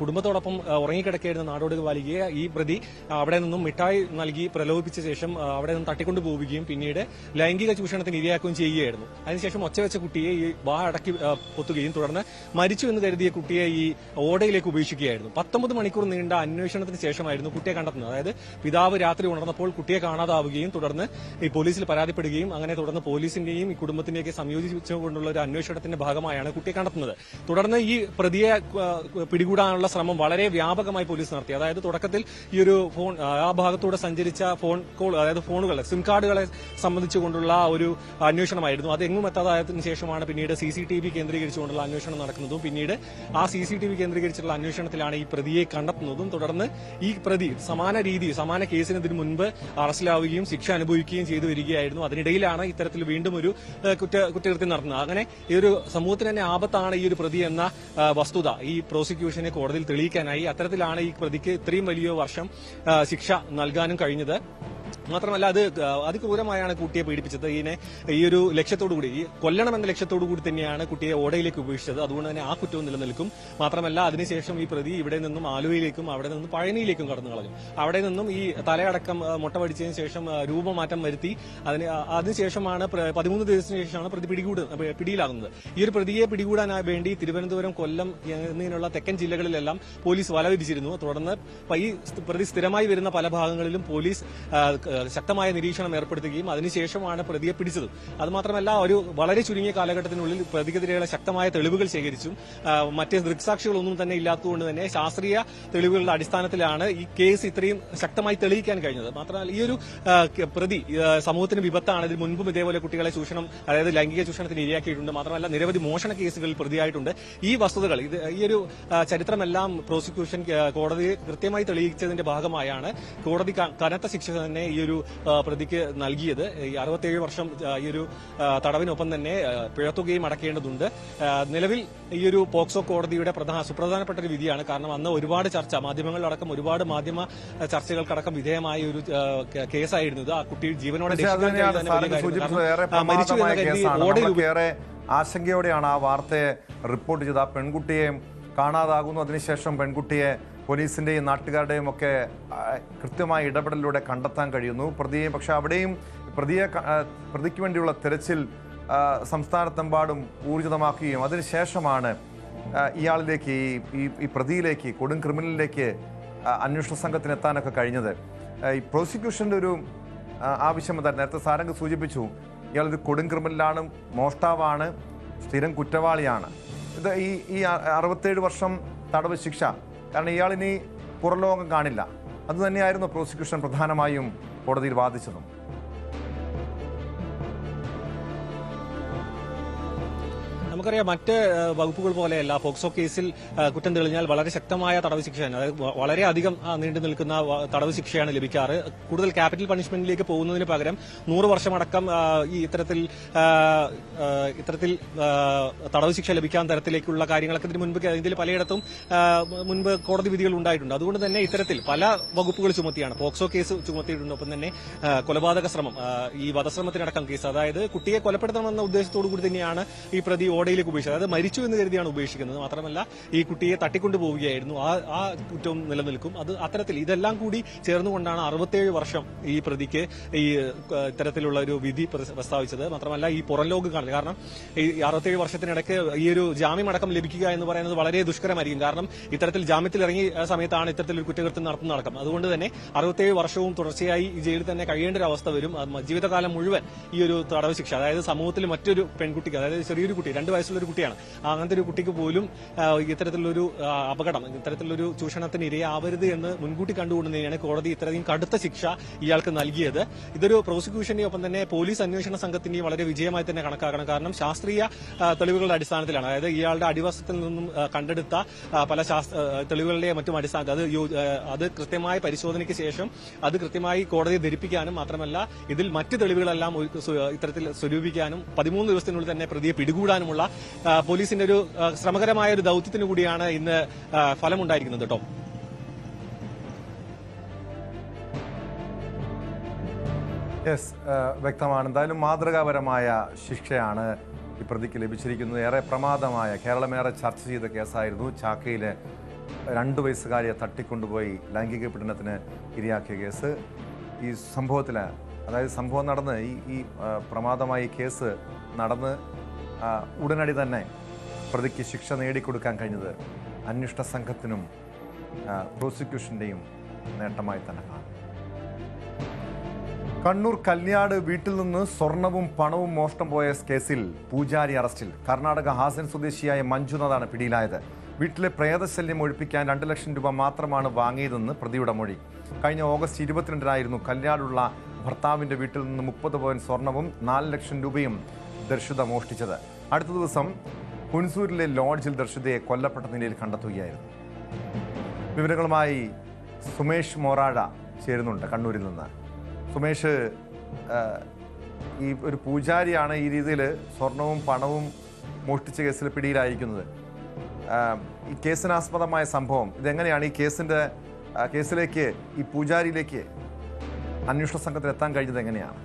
കുടുംബത്തോടൊപ്പം ഉറങ്ങിക്കിടക്കായിരുന്ന നാടോടി ബാലികയെ ഈ പ്രതി അവിടെ നിന്നും മിഠായി നൽകി പ്രലോഭിപ്പിച്ച ശേഷം അവിടെ നിന്ന് തട്ടിക്കൊണ്ടു പോവുകയും പിന്നീട് ലൈംഗിക ചൂഷണത്തിന് ഇരയാക്കുകയും ചെയ്യുകയായിരുന്നു. അതിനുശേഷം ഒച്ചവെച്ച കുട്ടിയെ ഈ വാ അടക്കി പൊത്തുകയും തുടർന്ന് മരിച്ചു എന്ന് കരുതിയ കുട്ടിയെ ഈ ഓടയിലേക്ക് ഉപേക്ഷിക്കുകയായിരുന്നു. 19 മണിക്കൂർ നീണ്ട അന്വേഷണത്തിന് ശേഷമായിരുന്നു കുട്ടിയെ കണ്ടെത്തുന്നത്. അതായത് പിതാവ് രാത്രി ഉണർന്നപ്പോൾ കുട്ടിയെ കാണാതാവുകയും തുടർന്ന് ഈ പോലീസിൽ പരാതിപ്പെടുകയും അങ്ങനെ തുടർന്ന് പോലീസിന്റെയും ഈ കുടുംബത്തിന്റെയൊക്കെ സംയോജിച്ചുകൊണ്ടുള്ള ഒരു അന്വേഷണത്തിന്റെ ഭാഗമായാണ് കുട്ടിയെ കണ്ടെത്തുന്നത്. തുടർന്ന് ഈ പ്രതിയെ പിടികൂടാനുള്ള ശ്രമം വളരെ വ്യാപകമായി പോലീസ് നടത്തി. അതായത് തുടക്കത്തിൽ ഈ ഒരു ഫോൺ ആ ഭാഗത്തൂടെ സഞ്ചരിച്ച ഫോൺ കോൾ, അതായത് ഫോണുകളെ, സിം കാർഡുകളെ സംബന്ധിച്ചുകൊണ്ടുള്ള ഒരു അന്വേഷണമായിരുന്നു. അത് എങ്ങും എത്താതായതിനു ശേഷമാണ് പിന്നീട് CCTV കേന്ദ്രീകരിച്ചുകൊണ്ടുള്ള അന്വേഷണം നടക്കുന്നതും പിന്നീട് ആ CCTV കേന്ദ്രീകരിച്ചുള്ള അന്വേഷണത്തിലാണ് ഈ പ്രതിയെ കണ്ടെത്തുന്നതും തുടർന്ന് ഈ പ്രതി സമാന കേസിന് ഇതിനു മുൻപ് അറസ്റ്റിലാവുകയും ശിക്ഷ അനുഭവിക്കുകയും ചെയ്തു വരികയായിരുന്നു. അതിനിടയിലാണ് ഇത്തരത്തിൽ വീണ്ടും ഒരു കുറ്റകൃത്യം നടത്തുന്നത്. അങ്ങനെ ഈ ഒരു സമൂഹത്തിന് തന്നെ ആപത്താണ് ഈ ഒരു പ്രതി എന്ന വസ്തുത ഈ പ്രോസിക്യൂഷനെ കോടതിയിൽ തെളിയിക്കാനായി അത്തരത്തിലാണ് ഈ പ്രതിക്ക് ഇത്രയും വലിയ വർഷം ശിക്ഷ നൽകാനും കഴിഞ്ഞത്. മാത്രമല്ല അത് അതിക്രൂരമായാണ് കുട്ടിയെ പീഡിപ്പിച്ചത്. ഈ ഒരു ലക്ഷ്യത്തോടുകൂടി, ഈ കൊല്ലണം എന്ന ലക്ഷ്യത്തോടുകൂടി തന്നെയാണ് കുട്ടിയെ ഓടയിലേക്ക് ഉപേക്ഷിച്ചത്. അതുകൊണ്ട് തന്നെ ആ കുറ്റവും നിലനിൽക്കും. മാത്രമല്ല അതിനുശേഷം ഈ പ്രതി ഇവിടെ നിന്നും ആലുവയിലേക്കും അവിടെ നിന്നും പഴനിയിലേക്കും കടന്നു കളഞ്ഞു. അവിടെ നിന്നും ഈ തലയടക്കം മുട്ട പഠിച്ചതിന് ശേഷം രൂപമാറ്റം വരുത്തി അതിനുശേഷമാണ് 13 ദിവസത്തിന് ശേഷമാണ് പ്രതി പിടിയിലാകുന്നത്. ഈ ഒരു പ്രതിയെ പിടികൂടാനായി വേണ്ടി തിരുവനന്തപുരം, കൊല്ലം എന്നിങ്ങനെയുള്ള തെക്കൻ ജില്ലകളിലെല്ലാം പോലീസ് വല വിരിച്ചിരുന്നു. തുടർന്ന് ഈ പ്രതി സ്ഥിരമായി വരുന്ന പല ഭാഗങ്ങളിലും പോലീസ് ശക്തമായ നിരീക്ഷണം ഏർപ്പെടുത്തുകയും അതിനുശേഷമാണ് പ്രതിയെ പിടിച്ചത്. അതുമാത്രമല്ല ഒരു വളരെ ചുരുങ്ങിയ കാലഘട്ടത്തിനുള്ളിൽ പ്രതിക്കെതിരെയുള്ള ശക്തമായ തെളിവുകൾ ശേഖരിച്ചും മറ്റ് ദൃക്സാക്ഷികളൊന്നും തന്നെ ഇല്ലാത്തതുകൊണ്ട് തന്നെ ശാസ്ത്രീയ തെളിവുകളുടെ അടിസ്ഥാനത്തിലാണ് ഈ കേസ് ഇത്രയും ശക്തമായി തെളിയിക്കാൻ കഴിഞ്ഞത്. മാത്രമല്ല ഈ ഒരു പ്രതി സമൂഹത്തിന് വിപത്താണ്. ഇതിന് മുൻപും ഇതേപോലെ കുട്ടികളെ ചൂഷണം, അതായത് ലൈംഗിക ചൂഷണത്തിന് ഇരയാക്കിയിട്ടുണ്ട്. മാത്രമല്ല നിരവധി മോഷണ കേസുകളിൽ പ്രതിയായിട്ടുണ്ട്. ഈ വസ്തുതകൾ, ഈ ഒരു ചരിത്രമെല്ലാം പ്രോസിക്യൂഷൻ കോടതി കൃത്യമായി തെളിയിച്ചതിന്റെ ഭാഗമായാണ് കോടതി കനത്ത ശിക്ഷ തന്നെ ഈ ഒരു പ്രതിക്ക് നൽകിയത്. ഈ 67 വർഷം ഈ ഒരു തടവിനൊപ്പം തന്നെ പിഴത്തുകയും അടക്കേണ്ടതുണ്ട്. നിലവിൽ ഈ ഒരു പോക്സോ കോടതിയുടെ സുപ്രധാനപ്പെട്ട ഒരു വിധിയാണ്. കാരണം അന്ന് ഒരുപാട് ചർച്ച, മാധ്യമങ്ങളിലടക്കം ഒരുപാട് മാധ്യമ ചർച്ചകൾക്കടക്കം വിധേയമായ ഒരു കേസായിരുന്നു ഇത്. ആ കുട്ടി ജീവനോടെ ആശങ്കയോടെയാണ് ആ വാർത്തയെ റിപ്പോർട്ട് ചെയ്ത്. ആ പെൺകുട്ടിയെ കാണാതാകുന്നു. അതിനുശേഷം പെൺകുട്ടിയെ പോലീസിന്റെയും നാട്ടുകാരുടെയും ഒക്കെ കൃത്യമായ ഇടപെടലിലൂടെ കണ്ടെത്താൻ കഴിയുന്നു പ്രതിയെ. പക്ഷെ അവിടെയും പ്രതിക്ക് വേണ്ടിയുള്ള തെരച്ചിൽ സംസ്ഥാനത്തെമ്പാടും ഊർജിതമാക്കുകയും അതിനുശേഷമാണ് ഇയാളിലേക്ക്, ഈ പ്രതിയിലേക്ക്, കൊടും ക്രിമിനലിലേക്ക് അന്വേഷണ സംഘത്തിന് എത്താനൊക്കെ കഴിഞ്ഞത്. ഈ പ്രോസിക്യൂഷൻ്റെ ഒരു ആവശ്യം എന്തായിരുന്നു? നേരത്തെ സാരംഗ് സൂചിപ്പിച്ചു, ഇയാളൊരു കൊടും ക്രിമിനലാണ്, മോഷ്ടാവാണ്, സ്ഥിരം കുറ്റവാളിയാണ്. ഇത് ഈ 67 വർഷം തടവ് ശിക്ഷ, കാരണം ഇയാളിനി പുറലോകം കാണില്ല, അതുതന്നെയായിരുന്നു പ്രോസിക്യൂഷൻ പ്രധാനമായും കോടതിയിൽ വാദിച്ചതും. നമുക്കറിയാം മറ്റ് വകുപ്പുകൾ പോലെയല്ല പോക്സോ കേസിൽ കുറ്റം തെളിഞ്ഞാൽ വളരെ ശക്തമായ തടവ് ശിക്ഷയാണ്, അതായത് വളരെ അധികം നീണ്ടു നിൽക്കുന്ന തടവ് ശിക്ഷയാണ് ലഭിക്കാറ്. കൂടുതൽ ക്യാപിറ്റൽ പണിഷ്മെന്റിലേക്ക് പോകുന്നതിന് പകരം 100 വർഷമടക്കം ഈ ഇത്തരത്തിൽ തടവ് ശിക്ഷ ലഭിക്കാൻ തരത്തിലേക്കുള്ള കാര്യങ്ങളൊക്കെ ഇതിന് മുൻപ് ഇതിൽ പലയിടത്തും മുൻപ് കോടതി വിധികൾ ഉണ്ടായിട്ടുണ്ട്. അതുകൊണ്ട് തന്നെ ഇത്തരത്തിൽ പല വകുപ്പുകൾ ചുമത്തിയാണ് പോക്സോ കേസ് ചുമത്തിയിട്ടുണ്ട്. ഒപ്പം തന്നെ കൊലപാതക ശ്രമം, ഈ വധശ്രമത്തിനടക്കം കേസ്, അതായത് കുട്ടിയെ കൊലപ്പെടുത്തണമെന്ന ഉദ്ദേശത്തോടു കൂടി തന്നെയാണ് ഈ പ്രതി ഓടയിലേക്ക് ഉപേക്ഷിച്ചത്. അതായത് മരിച്ചു എന്ന് കരുതിയാണ് ഉപേക്ഷിക്കുന്നത്. മാത്രമല്ല ഈ കുട്ടിയെ തട്ടിക്കൊണ്ടുപോവുകയായിരുന്നു, ആ കുറ്റവും നിലനിൽക്കും. അത് അത്തരത്തിൽ ഇതെല്ലാം കൂടി ചേർന്നുകൊണ്ടാണ് 67 വർഷം ഈ പ്രതിക്ക് ഈ ഇത്തരത്തിലുള്ള ഒരു വിധി പ്രസ്താവിച്ചത്. മാത്രമല്ല ഈ പുറംലോക കാണില്ല, കാരണം ഈ 67 വർഷത്തിനിടയ്ക്ക് ഈ ഒരു ജാമ്യമടക്കം ലഭിക്കുക എന്ന് പറയുന്നത് വളരെ ദുഷ്കരമായിരിക്കും. കാരണം ഇത്തരത്തിൽ ജാമ്യത്തിൽ ഇറങ്ങിയ സമയത്താണ് ഇത്തരത്തിലൊരു കുറ്റകൃത്യം നടത്തുന്നതടക്കം. അതുകൊണ്ട് തന്നെ 67 വർഷവും തുടർച്ചയായി ഈ ജയിലിൽ തന്നെ കഴിയേണ്ട ഒരു അവസ്ഥ വരും. ജീവിതകാലം മുഴുവൻ ഈ ഒരു തടവ് ശിക്ഷ, അതായത് സമൂഹത്തിൽ മറ്റൊരു പെൺകുട്ടിക്ക്, അതായത് ചെറിയൊരു കുട്ടി, 2 വയസ്സുള്ള ഒരു കുട്ടിയാണ്, അങ്ങനത്തെ ഒരു കുട്ടിക്ക് പോലും ഇത്തരത്തിലുള്ളൊരു അപകടം, ഇത്തരത്തിലുള്ളൊരു ചൂഷണത്തിന് ഇരയാവരുത് എന്ന് മുൻകൂട്ടി കണ്ടുകൊണ്ട് തന്നെയാണ് കോടതി ഇത്രയും കടുത്ത ശിക്ഷ ഇയാൾക്ക് നൽകിയത്. ഇതൊരു പ്രോസിക്യൂഷന്റെയും ഒപ്പം തന്നെ പോലീസ് അന്വേഷണ സംഘത്തിന്റെയും വളരെ വിജയമായി തന്നെ കണക്കാക്കണം. കാരണം ശാസ്ത്രീയ തെളിവുകളുടെ അടിസ്ഥാനത്തിലാണ്, അതായത് ഇയാളുടെ അടിവശത്തിൽ നിന്നും കണ്ടെടുത്ത പല തെളിവുകളുടെ മറ്റും അടിസ്ഥാനത്തിൽ അത് കൃത്യമായ പരിശോധനയ്ക്ക് ശേഷം അത് കൃത്യമായി കോടതിയെ ധരിപ്പിക്കാനും, മാത്രമല്ല ഇതിൽ മറ്റ് തെളിവുകളെല്ലാം ഇത്തരത്തിൽ സ്വരൂപിക്കാനും 13 ദിവസത്തിനുള്ളിൽ തന്നെ പ്രതിയെ പിടികൂടാനുമുള്ള പോലീസിന്റെ ഒരു ശ്രമകരമായ ഒരു ദൌത്യത്തിന് കൂടിയാണ് ഇന്ന് ഫലമുണ്ടായിരിക്കുന്നത് കേട്ടോ. യെസ്, വ്യക്തമാണ്. എന്തായാലും മാതൃകാപരമായ ശിക്ഷയാണ് ഈ പ്രതിക്ക് ലഭിച്ചിരിക്കുന്നത്. ഏറെ പ്രമാദമായ, കേരളമേറെ ചർച്ച ചെയ്ത കേസായിരുന്നു. ചാക്കയിലെ 2 വയസ്സുകാരിയെ തട്ടിക്കൊണ്ടുപോയി ലൈംഗിക പീഡനത്തിന് ഇരയാക്കിയ കേസ്. ഈ സംഭവത്തിൽ, അതായത് സംഭവം നടന്ന് ഈ പ്രമാദമായ കേസ് നടന്ന് ഉടനടി തന്നെ പ്രതിക്ക് ശിക്ഷ നേടിക്കൊടുക്കാൻ കഴിഞ്ഞത് അന്വേഷണ സംഘത്തിനും പ്രോസിക്യൂഷൻ്റെയും നേട്ടമായി തന്നെ കാണും. കണ്ണൂർ കല്യാട് വീട്ടിൽ നിന്ന് സ്വർണവും പണവും മോഷണം പോയ കേസിൽ പൂജാരി അറസ്റ്റിൽ. കർണാടക ഹാസൻ സ്വദേശിയായ മഞ്ജുനാഥാണ് പിടിയിലായത്. വീട്ടിലെ പ്രേതശല്യം ഒഴിപ്പിക്കാൻ 2 ലക്ഷം രൂപ മാത്രമാണ് വാങ്ങിയതെന്ന് പ്രതിയുടെ മൊഴി. കഴിഞ്ഞ ഓഗസ്റ്റ് 22-നായിരുന്നു കല്യാടുള്ള ഭർത്താവിൻ്റെ വീട്ടിൽ നിന്ന് 30 പവൻ സ്വർണവും 4 ലക്ഷം രൂപയും ദർശിത മോഷ്ടിച്ചത്. അടുത്ത ദിവസം കുൻസൂരിലെ ലോഡ്ജിൽ ദർശിതയെ കൊല്ലപ്പെട്ട നിലയിൽ കണ്ടെത്തുകയായിരുന്നു. വിവരങ്ങളുമായി സുമേഷ് മോറാഴ ചേരുന്നുണ്ട് കണ്ണൂരിൽ നിന്ന്. സുമേഷ്, ഈ ഒരു പൂജാരിയാണ് ഈ രീതിയിൽ സ്വർണവും പണവും മോഷ്ടിച്ച കേസിൽ പിടിയിലായിരിക്കുന്നത്. ഈ കേസിനാസ്പദമായ സംഭവം ഇതെങ്ങനെയാണ്? ഈ കേസിലേക്ക്, ഈ പൂജാരിയിലേക്ക് അന്വേഷണ സംഘത്തിൽ എത്താൻ കഴിഞ്ഞത് എങ്ങനെയാണ്?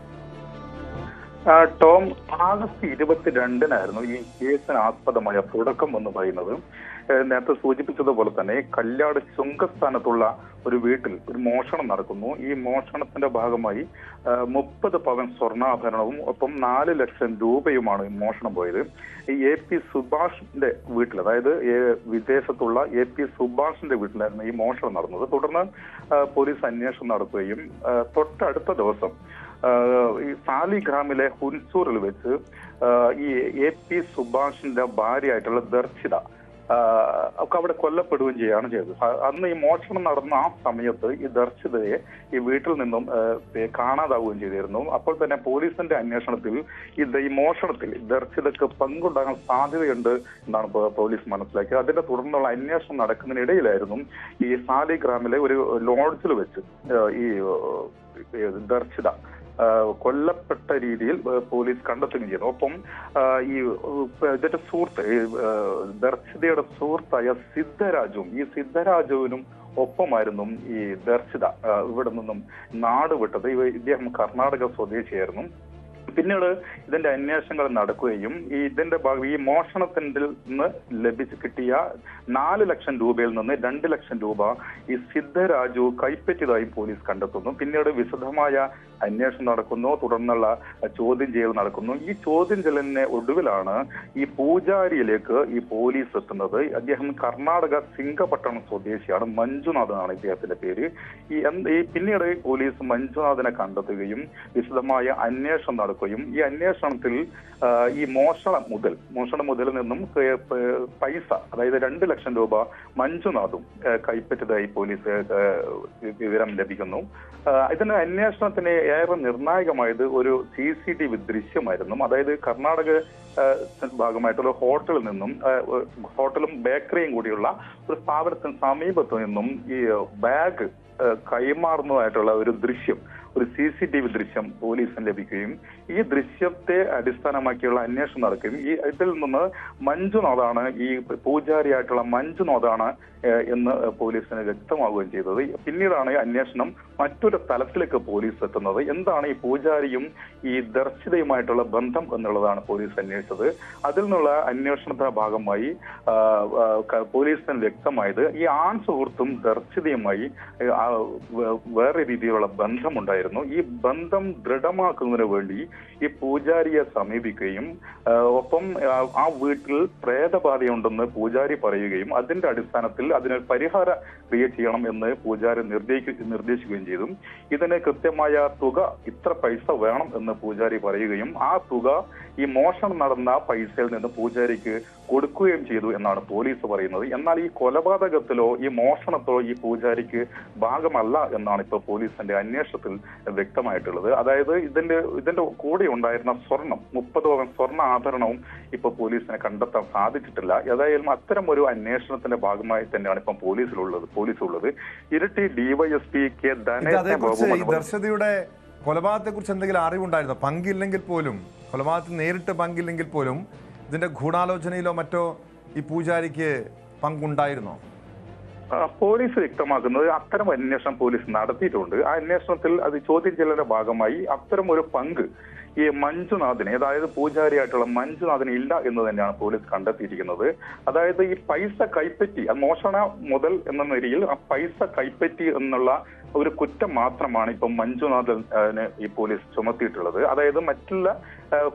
ടോം, ആഗസ്റ്റ് 22-നായിരുന്നു ഈ കേസിന് ആസ്പദമായ തുടക്കം എന്ന് പറയുന്നത്. നേരത്തെ സൂചിപ്പിച്ചതുപോലെ തന്നെ കല്യാട് ചുങ്കസ്ഥാനത്തുള്ള ഒരു വീട്ടിൽ ഒരു മോഷണം നടക്കുന്നു. ഈ മോഷണത്തിന്റെ ഭാഗമായി 30 പവൻ സ്വർണ്ണാഭരണവും ഒപ്പം 4 ലക്ഷം രൂപയുമാണ് മോഷണം പോയത്. ഈ AP സുഭാഷിന്റെ വീട്ടിൽ, അതായത് വിദേശത്തുള്ള AP സുഭാഷിന്റെ വീട്ടിലായിരുന്നു ഈ മോഷണം നടന്നത്. തുടർന്ന് പോലീസ് അന്വേഷണം നടത്തുകയും തൊട്ടടുത്ത ദിവസം ഈ സാലിഗ്രാമിലെ ഹുൻസൂറിൽ വെച്ച് ഈ AP സുഭാഷിന്റെ ഭാര്യയായിട്ടുള്ള ദർശിത ഒക്കെ അവിടെ കൊല്ലപ്പെടുകയും ചെയ്യുകയാണ് ചെയ്തത്. അന്ന് ഈ മോഷണം നടന്ന ആ സമയത്ത് ഈ ദർശിതയെ ഈ വീട്ടിൽ നിന്നും കാണാതാവുകയും ചെയ്തിരുന്നു. അപ്പോൾ തന്നെ പോലീസിന്റെ അന്വേഷണത്തിൽ ഈ മോഷണത്തിൽ ദർശിതക്ക് പങ്കുണ്ടാകാൻ സാധ്യതയുണ്ട് എന്നാണ് പോലീസ് മനസ്സിലാക്കിയത്. അതിന്റെ തുടർന്നുള്ള അന്വേഷണം നടക്കുന്നതിനിടയിലായിരുന്നു ഈ സാലിഗ്രാമിലെ ഒരു ലോഡ്ജിൽ വെച്ച് ഈ ദർശിത കൊല്ലപ്പെട്ട രീതിയിൽ പോലീസ് കണ്ടെത്തുകയും ചെയ്തു. ഒപ്പം ഈ ഇതിന്റെ സുഹൃത്ത്, ദർശിതയുടെ സുഹൃത്തായ സിദ്ധരാജുവിനും ഒപ്പമായിരുന്നു ഈ ദർശിത ഇവിടെ നിന്നും നാട് വിട്ടത്. ഇദ്ദേഹം കർണാടക സ്വദേശിയായിരുന്നു. പിന്നീട് ഇതിന്റെ അന്വേഷണങ്ങൾ നടക്കുകയും ഇതിന്റെ ഈ മോഷണത്തിൽ നിന്ന് കിട്ടിയ 4 ലക്ഷം രൂപയിൽ നിന്ന് 2 ലക്ഷം രൂപ ഈ സിദ്ധരാജു കൈപ്പറ്റിയതായും പോലീസ് കണ്ടെത്തുന്നു. പിന്നീട് വിശദമായ അന്വേഷണം നടക്കുന്നു, തുടർന്നുള്ള ചോദ്യം ചെയ്യൽ നടക്കുന്നു. ഈ ചോദ്യം ചെയ്യലിന് ഒടുവിലാണ് ഈ പൂജാരിയിലേക്ക് ഈ പോലീസ് എത്തുന്നത്. അദ്ദേഹം കർണാടക സിംഗപട്ടണം സ്വദേശിയാണ്, മഞ്ജുനാഥ് എന്നാണ് ഇദ്ദേഹത്തിന്റെ പേര്. പിന്നീട് പോലീസ് മഞ്ജുനാഥിനെ കണ്ടെത്തുകയും വിശദമായ അന്വേഷണം നടക്കുകയും ഈ അന്വേഷണത്തിൽ ഈ മോഷണ മുതലിൽ നിന്നും പൈസ, അതായത് 2 ലക്ഷം രൂപ മഞ്ജുനാഥും കൈപ്പറ്റിയതായി പോലീസ് വിവരം ലഭിക്കുന്നു. ഇതിന് അന്വേഷണത്തിന് ഏറെ നിർണായകമായത് ഒരു CCTV ദൃശ്യമായിരുന്നു. അതായത് കർണാടക ഭാഗമായിട്ടുള്ള ഹോട്ടലും ബേക്കറിയും കൂടിയുള്ള ഒരു സ്ഥാപനത്തിന് സമീപത്തു നിന്നും ഈ ബാഗ് കൈമാറുന്നതായിട്ടുള്ള ഒരു CCTV ദൃശ്യം പോലീസിന് ലഭിക്കുകയും ഈ ദൃശ്യത്തെ അടിസ്ഥാനമാക്കിയുള്ള അന്വേഷണം നടക്കുകയും ഇതിൽ നിന്ന് മഞ്ജുനാഥാണ്, ഈ പൂജാരിയായിട്ടുള്ള മഞ്ജുനാഥാണ് എന്ന് പോലീസിന് വ്യക്തമാവുകയും ചെയ്തത്. പിന്നീടാണ് അന്വേഷണം മറ്റൊരു തലത്തിലേക്ക് പോലീസ് എത്തുന്നത്. എന്താണ് ഈ പൂജാരിയും ഈ ദർശിതയുമായിട്ടുള്ള ബന്ധം എന്നുള്ളതാണ് പോലീസ് അന്വേഷിച്ചത്. അതിൽ നിന്നുള്ള അന്വേഷണത്തിന്റെ ഭാഗമായി പോലീസിന് വ്യക്തമായത് ഈ ആൺ സുഹൃത്തും ദർശിതയുമായി വേറെ രീതിയിലുള്ള ബന്ധമുണ്ടായിരുന്നു. ഈ ബന്ധം ദൃഢമാക്കുന്നതിന് വേണ്ടി ഈ പൂജാരിയെ സമീപിക്കുകയും ഒപ്പം ആ വീട്ടിൽ പ്രേതബാധയുണ്ടെന്ന് പൂജാരി പറയുകയും അതിന്റെ അടിസ്ഥാനത്തിൽ അതിന് പരിഹാര ക്രിയ ചെയ്യണം എന്ന് പൂജാരി നിർദ്ദേശിക്കുകയും ചെയ്തു. ഇതിന് കൃത്യമായ തുക, ഇത്ര പൈസ വേണം എന്ന് പൂജാരി പറയുകയും ആ തുക ഈ മോഷണം നടന്ന പൈസയിൽ നിന്ന് പൂജാരിക്ക് കൊടുക്കുകയും ചെയ്തു എന്നാണ് പോലീസ് പറയുന്നത്. എന്നാൽ ഈ കൊലപാതകത്തിലോ ഈ മോഷണത്തിലോ ഈ പൂജാരിക്ക് ഭാഗമല്ല എന്നാണ് ഇപ്പോൾ പോലീസിന്റെ അന്വേഷണത്തിൽ വ്യക്തമായിട്ടുള്ളത്. അതായത് ഇതിന്റെ കൂടെ ഉണ്ടായിരുന്ന 30 സ്വർണ്ണ ആഭരണവും ഇപ്പൊ പോലീസിനെ കണ്ടെത്താൻ സാധിച്ചിട്ടില്ല. ഏതായാലും അത്തരം ഒരു അന്വേഷണത്തിന്റെ ഭാഗമായി തന്നെയാണ് ഇപ്പം പോലീസുള്ളത്. ഇരിട്ടി DYSP K ദർശനയുടെ കൊലപാതകത്തെ കുറിച്ച് എന്തെങ്കിലും അറിവുണ്ടായിരുന്നോ? പങ്കില്ലെങ്കിൽ പോലും, കൊലപാതകത്തിൽ നേരിട്ട് പങ്കില്ലെങ്കിൽ പോലും ഇതിന്റെ ഗൂഢാലോചനയിലോ മറ്റോ ഈ പൂജാരിക്ക് പങ്കുണ്ടായിരുന്നോ? പോലീസ് വ്യക്തമാക്കുന്നത് അത്തരം അന്വേഷണം പോലീസ് നടത്തിയിട്ടുണ്ട്. ആ അന്വേഷണത്തിൽ അത് ചോദ്യം ചെയ്യലിന്റെ ഭാഗമായി അത്തരം ഒരു പങ്ക് ഈ മഞ്ജുനാഥിന്, അതായത് പൂജാരിയായിട്ടുള്ള മഞ്ജുനാഥിന് ഇല്ല എന്ന് തന്നെയാണ് പോലീസ് കണ്ടെത്തിയിരിക്കുന്നത്. അതായത് ഈ പൈസ കൈപ്പറ്റി, മോഷണ മുതൽ എന്ന നിലയിൽ ആ പൈസ കൈപ്പറ്റി എന്നുള്ള ഒരു കുറ്റം മാത്രമാണ് ഇപ്പം മഞ്ജുനാഥന് ഈ പോലീസ് ചുമത്തിയിട്ടുള്ളത്. അതായത് മറ്റുള്ള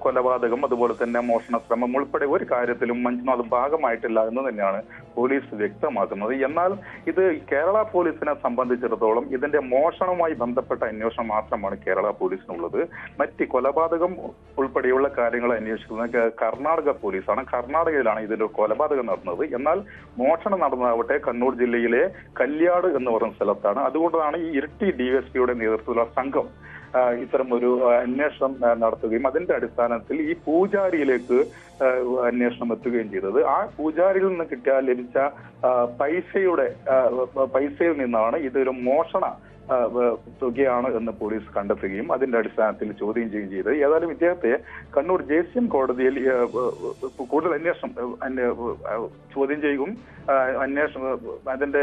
കൊലപാതകം, അതുപോലെ തന്നെ മോഷണ ശ്രമം ഉൾപ്പെടെ ഒരു കാര്യത്തിലും മഞ്ജുനാഥ് ഭാഗമായിട്ടില്ല എന്ന് തന്നെയാണ് പോലീസ് വ്യക്തമാക്കുന്നത്. എന്നാൽ ഇത് കേരള പോലീസിനെ സംബന്ധിച്ചിടത്തോളം ഇതിന്റെ മോഷണവുമായി ബന്ധപ്പെട്ട അന്വേഷണം മാത്രമാണ് കേരള പോലീസിനുള്ളത്. മറ്റ് കൊലപാതകം ഉൾപ്പെടെയുള്ള കാര്യങ്ങൾ അന്വേഷിക്കുന്നത് കർണാടക പോലീസാണ്. കർണാടകയിലാണ് ഇതിന്റെ കൊലപാതകം നടന്നത്. എന്നാൽ മോഷണം നടന്നതാവട്ടെ കണ്ണൂർ ജില്ലയിലെ കല്യാട് എന്ന് പറയുന്ന സ്ഥലത്താണ്. അതുകൊണ്ടാണ് ഈ ഇരിട്ടി DSPയുടെ നേതൃത്വത്തിലുള്ള സംഘം ഇത്തരം ഒരു അന്വേഷണം നടത്തുകയും അതിന്റെ അടിസ്ഥാനത്തിൽ ഈ പൂജാരിയിലേക്ക് അന്വേഷണം എത്തുകയും ചെയ്തത്. ആ പൂജാരിയിൽ നിന്ന് ലഭിച്ച പൈസയിൽ നിന്നാണ് ഇതൊരു മോഷണ തുകയാണ് എന്ന് പോലീസ് കണ്ടെത്തുകയും അതിന്റെ അടിസ്ഥാനത്തിൽ ചോദ്യം ചെയ്യുകയും ചെയ്തത്. ഏതായാലും ഇദ്ദേഹത്തെ കണ്ണൂർ JCM കോടതിയിൽ കൂടുതൽ അന്വേഷണം ചോദ്യം ചെയ്യുകയും അതിന്റെ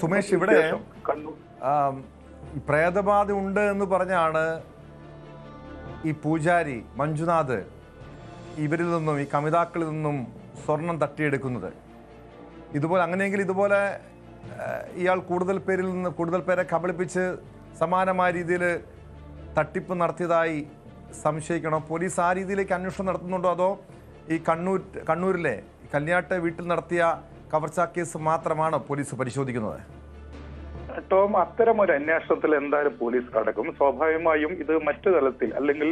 സുമേഷ്, ഇവിടെ പ്രേതബാധ ഉണ്ട് എന്ന് പറഞ്ഞാണ് ഈ പൂജാരി മഞ്ജുനാഥ് ഇവരിൽ നിന്നും, ഈ കമിതാക്കളിൽ നിന്നും സ്വർണം തട്ടിയെടുക്കുന്നത്. അങ്ങനെയെങ്കിൽ ഇതുപോലെ ഇയാൾ കൂടുതൽ പേരെ കബളിപ്പിച്ച് സമാനമായ രീതിയിൽ തട്ടിപ്പ് നടത്തിയതായി സംശയിക്കണോ? പോലീസ് ആ രീതിയിലേക്ക് അന്വേഷണം നടത്തുന്നുണ്ടോ? അതോ ഈ കണ്ണൂരിലെ കല്യാട്ടെ വീട്ടിൽ നടത്തിയ കവർച്ചാ കേസ് മാത്രമാണോ പോലീസ് പരിശോധിക്കുന്നത്? ടോം, അത്തരം ഒരു അന്വേഷണത്തിൽ എന്തായാലും പോലീസ് കടക്കും. സ്വാഭാവികമായും ഇത് മറ്റു തലത്തിൽ അല്ലെങ്കിൽ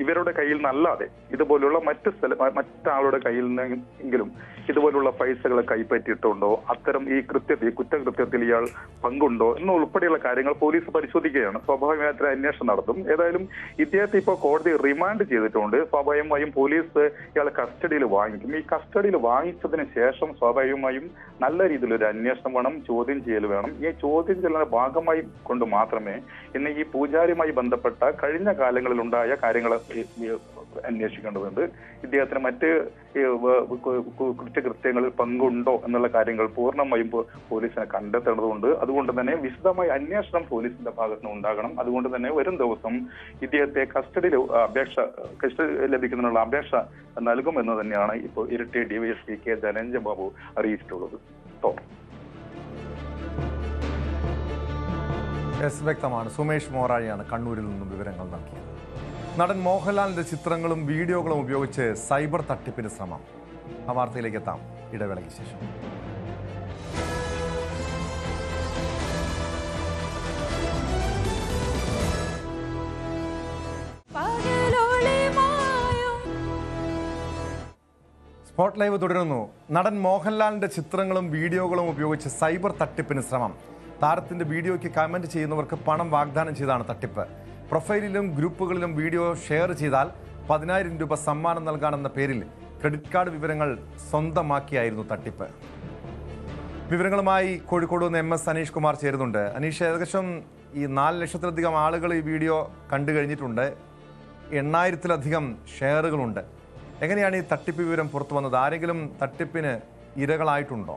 ഇവരുടെ കയ്യിൽ നിന്നല്ലാതെ ഇതുപോലുള്ള മറ്റാളുടെ കയ്യിൽ നിന്നെങ്കിലും ഇതുപോലുള്ള പൈസകൾ കൈപ്പറ്റിയിട്ടുണ്ടോ, അത്തരം ഈ കുറ്റകൃത്യത്തിൽ ഇയാൾ പങ്കുണ്ടോ എന്നുൾപ്പെടെയുള്ള കാര്യങ്ങൾ പോലീസ് പരിശോധിക്കുകയാണ്. സ്വാഭാവികമായിട്ട് അന്വേഷണം നടത്തും. ഏതായാലും ഇദ്ദേഹത്തെ ഇപ്പോൾ കോടതി റിമാൻഡ് ചെയ്തിട്ടുണ്ട്. സ്വാഭാവികമായും പോലീസ് ഇയാളെ കസ്റ്റഡിയിൽ വാങ്ങിക്കും. ഈ കസ്റ്റഡിയിൽ വാങ്ങിച്ചതിന് ശേഷം സ്വാഭാവികമായും നല്ല രീതിയിലൊരു അന്വേഷണം വേണം, ചോദ്യം ചെയ്യൽ വേണം. ഈ ചോദ്യം ചെയ്യലിന്റെ ഭാഗമായി കൊണ്ട് മാത്രമേ ഇന്ന് ഈ പൂജാരിയുമായി ബന്ധപ്പെട്ട കഴിഞ്ഞ കാലങ്ങളിൽ ഉണ്ടായ കാര്യങ്ങൾ അന്വേഷിക്കേണ്ടതുണ്ട്. ഇദ്ദേഹത്തിന് മറ്റ് കുറ്റകൃത്യങ്ങളിൽ പങ്കുണ്ടോ എന്നുള്ള കാര്യങ്ങൾ പൂർണ്ണമായും പോലീസിനെ കണ്ടെത്തേണ്ടതുണ്ട്. അതുകൊണ്ട് തന്നെ വിശദമായ അന്വേഷണം പോലീസിന്റെ ഭാഗത്ത് നിന്ന് ഉണ്ടാകണം. അതുകൊണ്ട് തന്നെ വരും ദിവസം ഇദ്ദേഹത്തെ കസ്റ്റഡി ലഭിക്കുന്നതിനുള്ള അപേക്ഷ നൽകുമെന്ന് തന്നെയാണ് ഇപ്പോൾ ഇരിട്ടി DYSP K ധനഞ്ജയ ബാബു അറിയിച്ചിട്ടുള്ളത്. വ്യക്തമാണ്. സുമേഷ് മോറാഴിയാണ് കണ്ണൂരിൽ നിന്നും വിവരങ്ങൾ നൽകിയത്. നടൻ മോഹൻലാലിന്റെ ചിത്രങ്ങളും വീഡിയോകളും ഉപയോഗിച്ച് സൈബർ തട്ടിപ്പിന് ശ്രമം. ആ വാർത്തയിലേക്ക് എത്താം ഇടവേളയ്ക്ക് ശേഷം. സ്പോട്ട് ലൈവ് തുടരുന്നു. നടൻ മോഹൻലാലിന്റെ ചിത്രങ്ങളും വീഡിയോകളും ഉപയോഗിച്ച് സൈബർ തട്ടിപ്പിന് ശ്രമം. താരത്തിന്റെ വീഡിയോയ്ക്ക് കമന്റ് ചെയ്യുന്നവർക്ക് പണം വാഗ്ദാനം ചെയ്താണ് തട്ടിപ്പ്. പ്രൊഫൈലിലും ഗ്രൂപ്പുകളിലും വീഡിയോ ഷെയർ ചെയ്താൽ 10,000 രൂപ സമ്മാനം നൽകാനെന്ന പേരിൽ ക്രെഡിറ്റ് കാർഡ് വിവരങ്ങൾ സ്വന്തമാക്കിയായിരുന്നു തട്ടിപ്പ്. വിവരങ്ങളുമായി കോഴിക്കോട് നിന്ന് MS അനീഷ് കുമാർ ചേരുന്നുണ്ട്. അനീഷ്, ഏകദേശം ഈ 4 ലക്ഷത്തിലധികം ആളുകൾ ഈ വീഡിയോ കണ്ടു കഴിഞ്ഞിട്ടുണ്ട്. 8,000-ത്തിലധികം ഷെയറുകളുണ്ട്. എങ്ങനെയാണ് ഈ തട്ടിപ്പ് വിവരം പുറത്തു വന്നത്? ആരെങ്കിലും തട്ടിപ്പിന് ഇരകളായിട്ടുണ്ടോ?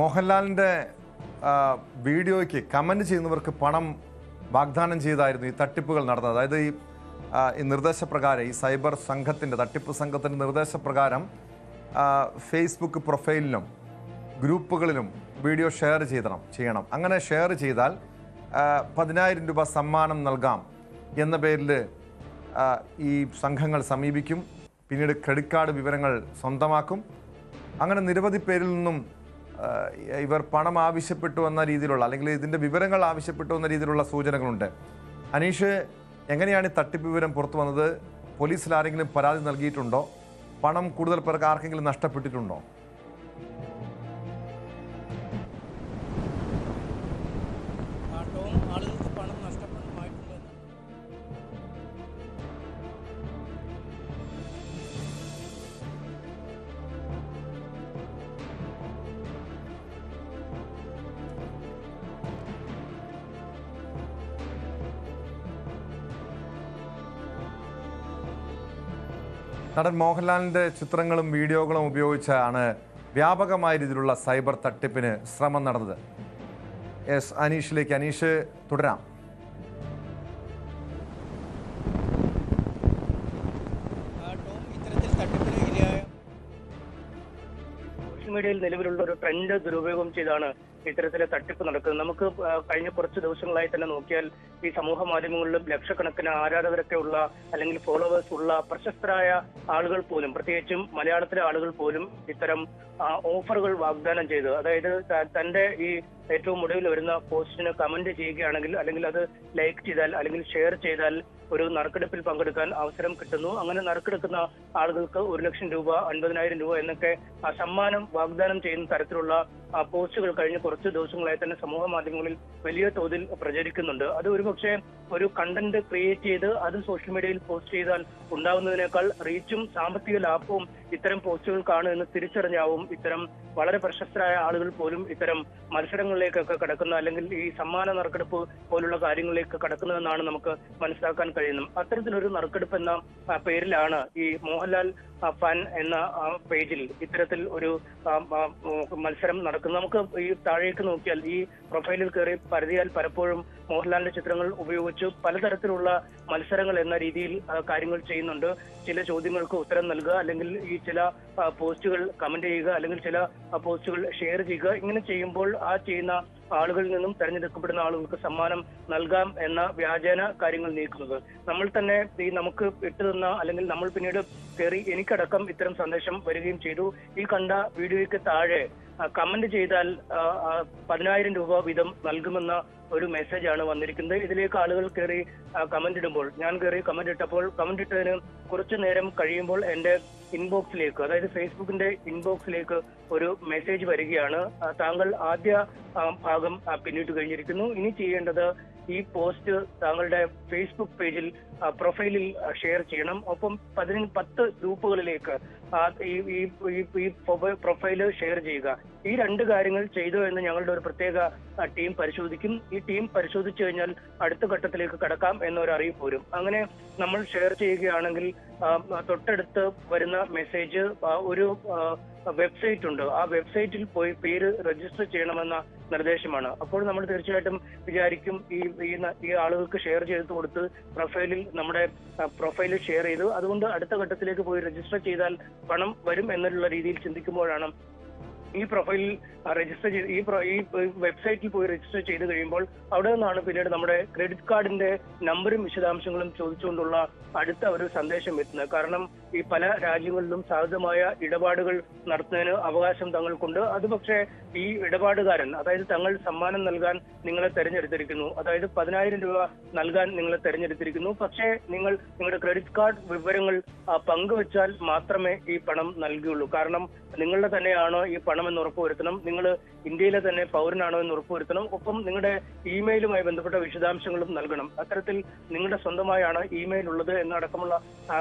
മോഹൻലാലിൻ്റെ വീഡിയോയ്ക്ക് കമൻറ്റ് ചെയ്യുന്നവർക്ക് പണം വാഗ്ദാനം ചെയ്തായിരുന്നു ഈ തട്ടിപ്പുകൾ നടന്നത്. അതായത് ഈ നിർദ്ദേശപ്രകാരം, ഈ സൈബർ സംഘത്തിൻ്റെ, തട്ടിപ്പ് സംഘത്തിൻ്റെ നിർദ്ദേശപ്രകാരം ഫേസ്ബുക്ക് പ്രൊഫൈലിലും ഗ്രൂപ്പുകളിലും വീഡിയോ ഷെയർ ചെയ്യണം. അങ്ങനെ ഷെയർ ചെയ്താൽ 10,000 രൂപ സമ്മാനം നൽകാം എന്ന പേരിൽ ഈ സംഘങ്ങൾ സമീപിക്കും. പിന്നീട് ക്രെഡിറ്റ് കാർഡ് വിവരങ്ങൾ സ്വന്തമാക്കും. അങ്ങനെ നിരവധി പേരിൽ നിന്നും ഇവർ പണം ആവശ്യപ്പെട്ടു എന്ന രീതിയിലുള്ള, അല്ലെങ്കിൽ ഇതിൻ്റെ വിവരങ്ങൾ ആവശ്യപ്പെട്ടു എന്ന രീതിയിലുള്ള സൂചനകളുണ്ട്. അനീഷ്, എങ്ങനെയാണ് ഈ തട്ടിപ്പ് വിവരം പുറത്തു വന്നത്? പോലീസിൽ ആരെങ്കിലും പരാതി നൽകിയിട്ടുണ്ടോ? പണം കൂടുതൽ പേർക്ക് ആർക്കെങ്കിലും നഷ്ടപ്പെട്ടിട്ടുണ്ടോ? ആളുകൾക്ക് പണം നഷ്ടപ്പെട്ടുമായിട്ടുണ്ട്. നടൻ മോഹൻലാലിൻ്റെ ചിത്രങ്ങളും വീഡിയോകളും ഉപയോഗിച്ചാണ് വ്യാപകമായ രീതിയിലുള്ള സൈബർ തട്ടിപ്പിന് ശ്രമം നടന്നത്. അനീഷിലേക്ക്. അനീഷ്, തുടരാം. സോഷ്യൽ മീഡിയയിൽ നിലവിലുള്ള ഒരു ട്രെൻഡ് ദുരുപയോഗം ചെയ്താണ് ഇത്തരത്തിലെ തട്ടിപ്പ് നടക്കുന്നത്. നമുക്ക് കഴിഞ്ഞ കുറച്ച് ദിവസങ്ങളായി തന്നെ നോക്കിയാൽ ഈ സമൂഹ മാധ്യമങ്ങളിലും ലക്ഷക്കണക്കിന് ആരാധകരൊക്കെ ഉള്ള, അല്ലെങ്കിൽ ഫോളോവേഴ്സ് ഉള്ള പ്രശസ്തരായ ആളുകൾ പോലും, പ്രത്യേകിച്ചും മലയാളത്തിലെ ആളുകൾ പോലും ഇത്തരം ഓഫറുകൾ വാഗ്ദാനം ചെയ്ത്, അതായത് തന്റെ ഈ ഏറ്റവും ഒടുവിൽ വരുന്ന പോസ്റ്റിന് കമന്റ് ചെയ്യുകയാണെങ്കിൽ, അല്ലെങ്കിൽ അത് ലൈക്ക് ചെയ്താൽ, അല്ലെങ്കിൽ ഷെയർ ചെയ്താൽ ഒരു നറുക്കെടുപ്പിൽ പങ്കെടുക്കാൻ അവസരം കിട്ടുന്നു. അങ്ങനെ നറുക്കെടുക്കുന്ന ആളുകൾക്ക് 1,00,000 രൂപ, 50,000 രൂപ എന്നൊക്കെ സമ്മാനം വാഗ്ദാനം ചെയ്യുന്ന തരത്തിലുള്ള പോസ്റ്റുകൾ കഴിഞ്ഞ കുറച്ച് ദിവസങ്ങളായി തന്നെ സമൂഹ മാധ്യമങ്ങളിൽ വലിയ തോതിൽ പ്രചരിക്കുന്നുണ്ട്. അത് ഒരുപക്ഷെ ഒരു കണ്ടന്റ് ക്രിയേറ്റ് ചെയ്ത് അത് സോഷ്യൽ മീഡിയയിൽ പോസ്റ്റ് ചെയ്താൽ ഉണ്ടാകുന്നതിനേക്കാൾ റീച്ചും സാമ്പത്തിക ലാഭവും ഇത്തരം പോസ്റ്റുകൾക്കാണ് എന്ന് തിരിച്ചറിഞ്ഞാവും ഇത്തരം വളരെ പ്രശസ്തരായ ആളുകൾ പോലും ഇത്തരം മത്സരങ്ങളിലേക്കൊക്കെ കടക്കുന്ന, അല്ലെങ്കിൽ ഈ സമ്മാന നറുക്കെടുപ്പ് പോലുള്ള കാര്യങ്ങളിലേക്ക് കടക്കുന്നതെന്നാണ് നമുക്ക് മനസ്സിലാക്കാൻ കഴിയുന്നത്. അത്തരത്തിലൊരു നറുക്കെടുപ്പ് എന്ന പേരിലാണ് ഈ മോഹൻലാൽ ഫാൻ എന്ന പേജിൽ ഇത്തരത്തിൽ ഒരു മത്സരം നടക്കുന്നത്. നമുക്ക് ഈ താഴേക്ക് നോക്കിയാൽ ഈ പ്രൊഫൈലിൽ കയറി പരതിയാൽ പലപ്പോഴും മോഹൻലാലിന്റെ ചിത്രങ്ങൾ ഉപയോഗിച്ച് പലതരത്തിലുള്ള മത്സരങ്ങൾ എന്ന രീതിയിൽ കാര്യങ്ങൾ ചെയ്യുന്നുണ്ട്. ചില ചോദ്യങ്ങൾക്ക് ഉത്തരം നൽകുക, അല്ലെങ്കിൽ ഈ ചില പോസ്റ്റുകൾ കമന്റ് ചെയ്യുക, അല്ലെങ്കിൽ ചില പോസ്റ്റുകൾ ഷെയർ ചെയ്യുക. ഇങ്ങനെ ചെയ്യുമ്പോൾ ആ ചെയ്യുന്ന ആളുകളിൽ നിന്നും തെരഞ്ഞെടുക്കപ്പെടുന്ന ആളുകൾക്ക് സമ്മാനം നൽകാം എന്ന വ്യാജേന കാര്യങ്ങൾ നീക്കുന്നത്. നമ്മൾ തന്നെ ഈ നമുക്ക് ഇട്ടുതന്ന, അല്ലെങ്കിൽ നമ്മൾ പിന്നീട് കയറി എനിക്കടക്കം ഇത്തരം സന്ദേശം വരികയും ചെയ്തു. ഈ കണ്ട വീഡിയോയ്ക്ക് താഴെ കമന്റ് ചെയ്താൽ 10,000 രൂപ വീതം നൽകുമെന്ന ഒരു മെസ്സേജാണ് വന്നിരിക്കുന്നത്. ഇതിലേക്ക് ആളുകൾ കയറി കമന്റ് ഇടുമ്പോൾ, ഞാൻ കയറി കമന്റ് ഇട്ടപ്പോൾ, കമന്റ് ഇട്ടതിന് കുറച്ചു നേരം കഴിയുമ്പോൾ എന്റെ ഇൻബോക്സിലേക്ക്, അതായത് ഫേസ്ബുക്കിന്റെ ഇൻബോക്സിലേക്ക് ഒരു മെസ്സേജ് വരികയാണ്. താങ്കൾ ആദ്യ ഭാഗം പിന്നിട്ട് കഴിഞ്ഞിരിക്കുന്നു. ഇനി ചെയ്യേണ്ടത് ഈ പോസ്റ്റ് താങ്കളുടെ ഫേസ്ബുക്ക് പേജിൽ പ്രൊഫൈലിൽ ഷെയർ ചെയ്യണം. ഒപ്പം 10 ഗ്രൂപ്പുകളിലേക്ക് ഈ പ്രൊഫൈല് ഷെയർ ചെയ്യുക. ഈ 2 കാര്യങ്ങൾ ചെയ്തോ എന്ന് ഞങ്ങളുടെ ഒരു പ്രത്യേക ടീം പരിശോധിക്കും. ഈ ടീം പരിശോധിച്ചു കഴിഞ്ഞാൽ അടുത്ത ഘട്ടത്തിലേക്ക് കടക്കാം എന്നൊരു അറിയിപ്പ് വരും. അങ്ങനെ നമ്മൾ ഷെയർ ചെയ്യുകയാണെങ്കിൽ തൊട്ടടുത്ത് വരുന്ന മെസ്സേജ് ഒരു വെബ്സൈറ്റ് ഉണ്ട്. ആ വെബ്സൈറ്റിൽ പോയി പേര് രജിസ്റ്റർ ചെയ്യണമെന്ന നിർദ്ദേശമാണ്. അപ്പോൾ നമ്മൾ തീർച്ചയായിട്ടും വിചാരിക്കും ഈ ആളുകൾക്ക് ഷെയർ ചെയ്ത് കൊടുത്ത് നമ്മുടെ പ്രൊഫൈലിൽ ഷെയർ ചെയ്തു, അതുകൊണ്ട് അടുത്ത ഘട്ടത്തിലേക്ക് പോയി രജിസ്റ്റർ ചെയ്താൽ പണം വരും എന്നുള്ള രീതിയിൽ ചിന്തിക്കുമ്പോഴാണ് ഈ പ്രൊഫൈലിൽ രജിസ്റ്റർ ചെയ്ത് ഈ വെബ്സൈറ്റിൽ പോയി രജിസ്റ്റർ ചെയ്ത് കഴിയുമ്പോൾ അവിടെ നിന്നാണ് പിന്നീട് നമ്മുടെ ക്രെഡിറ്റ് കാർഡിന്റെ നമ്പറും വിശദാംശങ്ങളും ചോദിച്ചുകൊണ്ടുള്ള അടുത്ത ഒരു സന്ദേശം എത്തുന്നത്. കാരണം ഈ പല രാജ്യങ്ങളിലും സാധ്യമായ ഇടപാടുകൾ നടത്തുന്നതിന് അവകാശം തങ്ങൾക്കുണ്ട്. അത് പക്ഷേ ഈ ഇടപാടുകാരൻ, അതായത് തങ്ങൾ സമ്മാനം നൽകാൻ നിങ്ങളെ തെരഞ്ഞെടുത്തിരിക്കുന്നു, അതായത് 10,000 രൂപ നൽകാൻ നിങ്ങളെ തെരഞ്ഞെടുത്തിരിക്കുന്നു, പക്ഷേ നിങ്ങൾ നിങ്ങളുടെ ക്രെഡിറ്റ് കാർഡ് വിവരങ്ങൾ പങ്കുവച്ചാൽ മാത്രമേ ഈ പണം നൽകുകയുള്ളൂ. കാരണം നിങ്ങളുടെ തന്നെയാണോ ഈ പണം എന്ന് ഉറപ്പുവരുത്തണം, നിങ്ങൾ ഇന്ത്യയിലെ തന്നെ പൗരനാണോ എന്ന് ഉറപ്പുവരുത്തണം, ഒപ്പം നിങ്ങളുടെ ഇമെയിലുമായി ബന്ധപ്പെട്ട വിശദാംശങ്ങളും നൽകണം. അത്തരത്തിൽ നിങ്ങളുടെ സ്വന്തമായാണ് ഇമെയിൽ ഉള്ളത് എന്നടക്കമുള്ള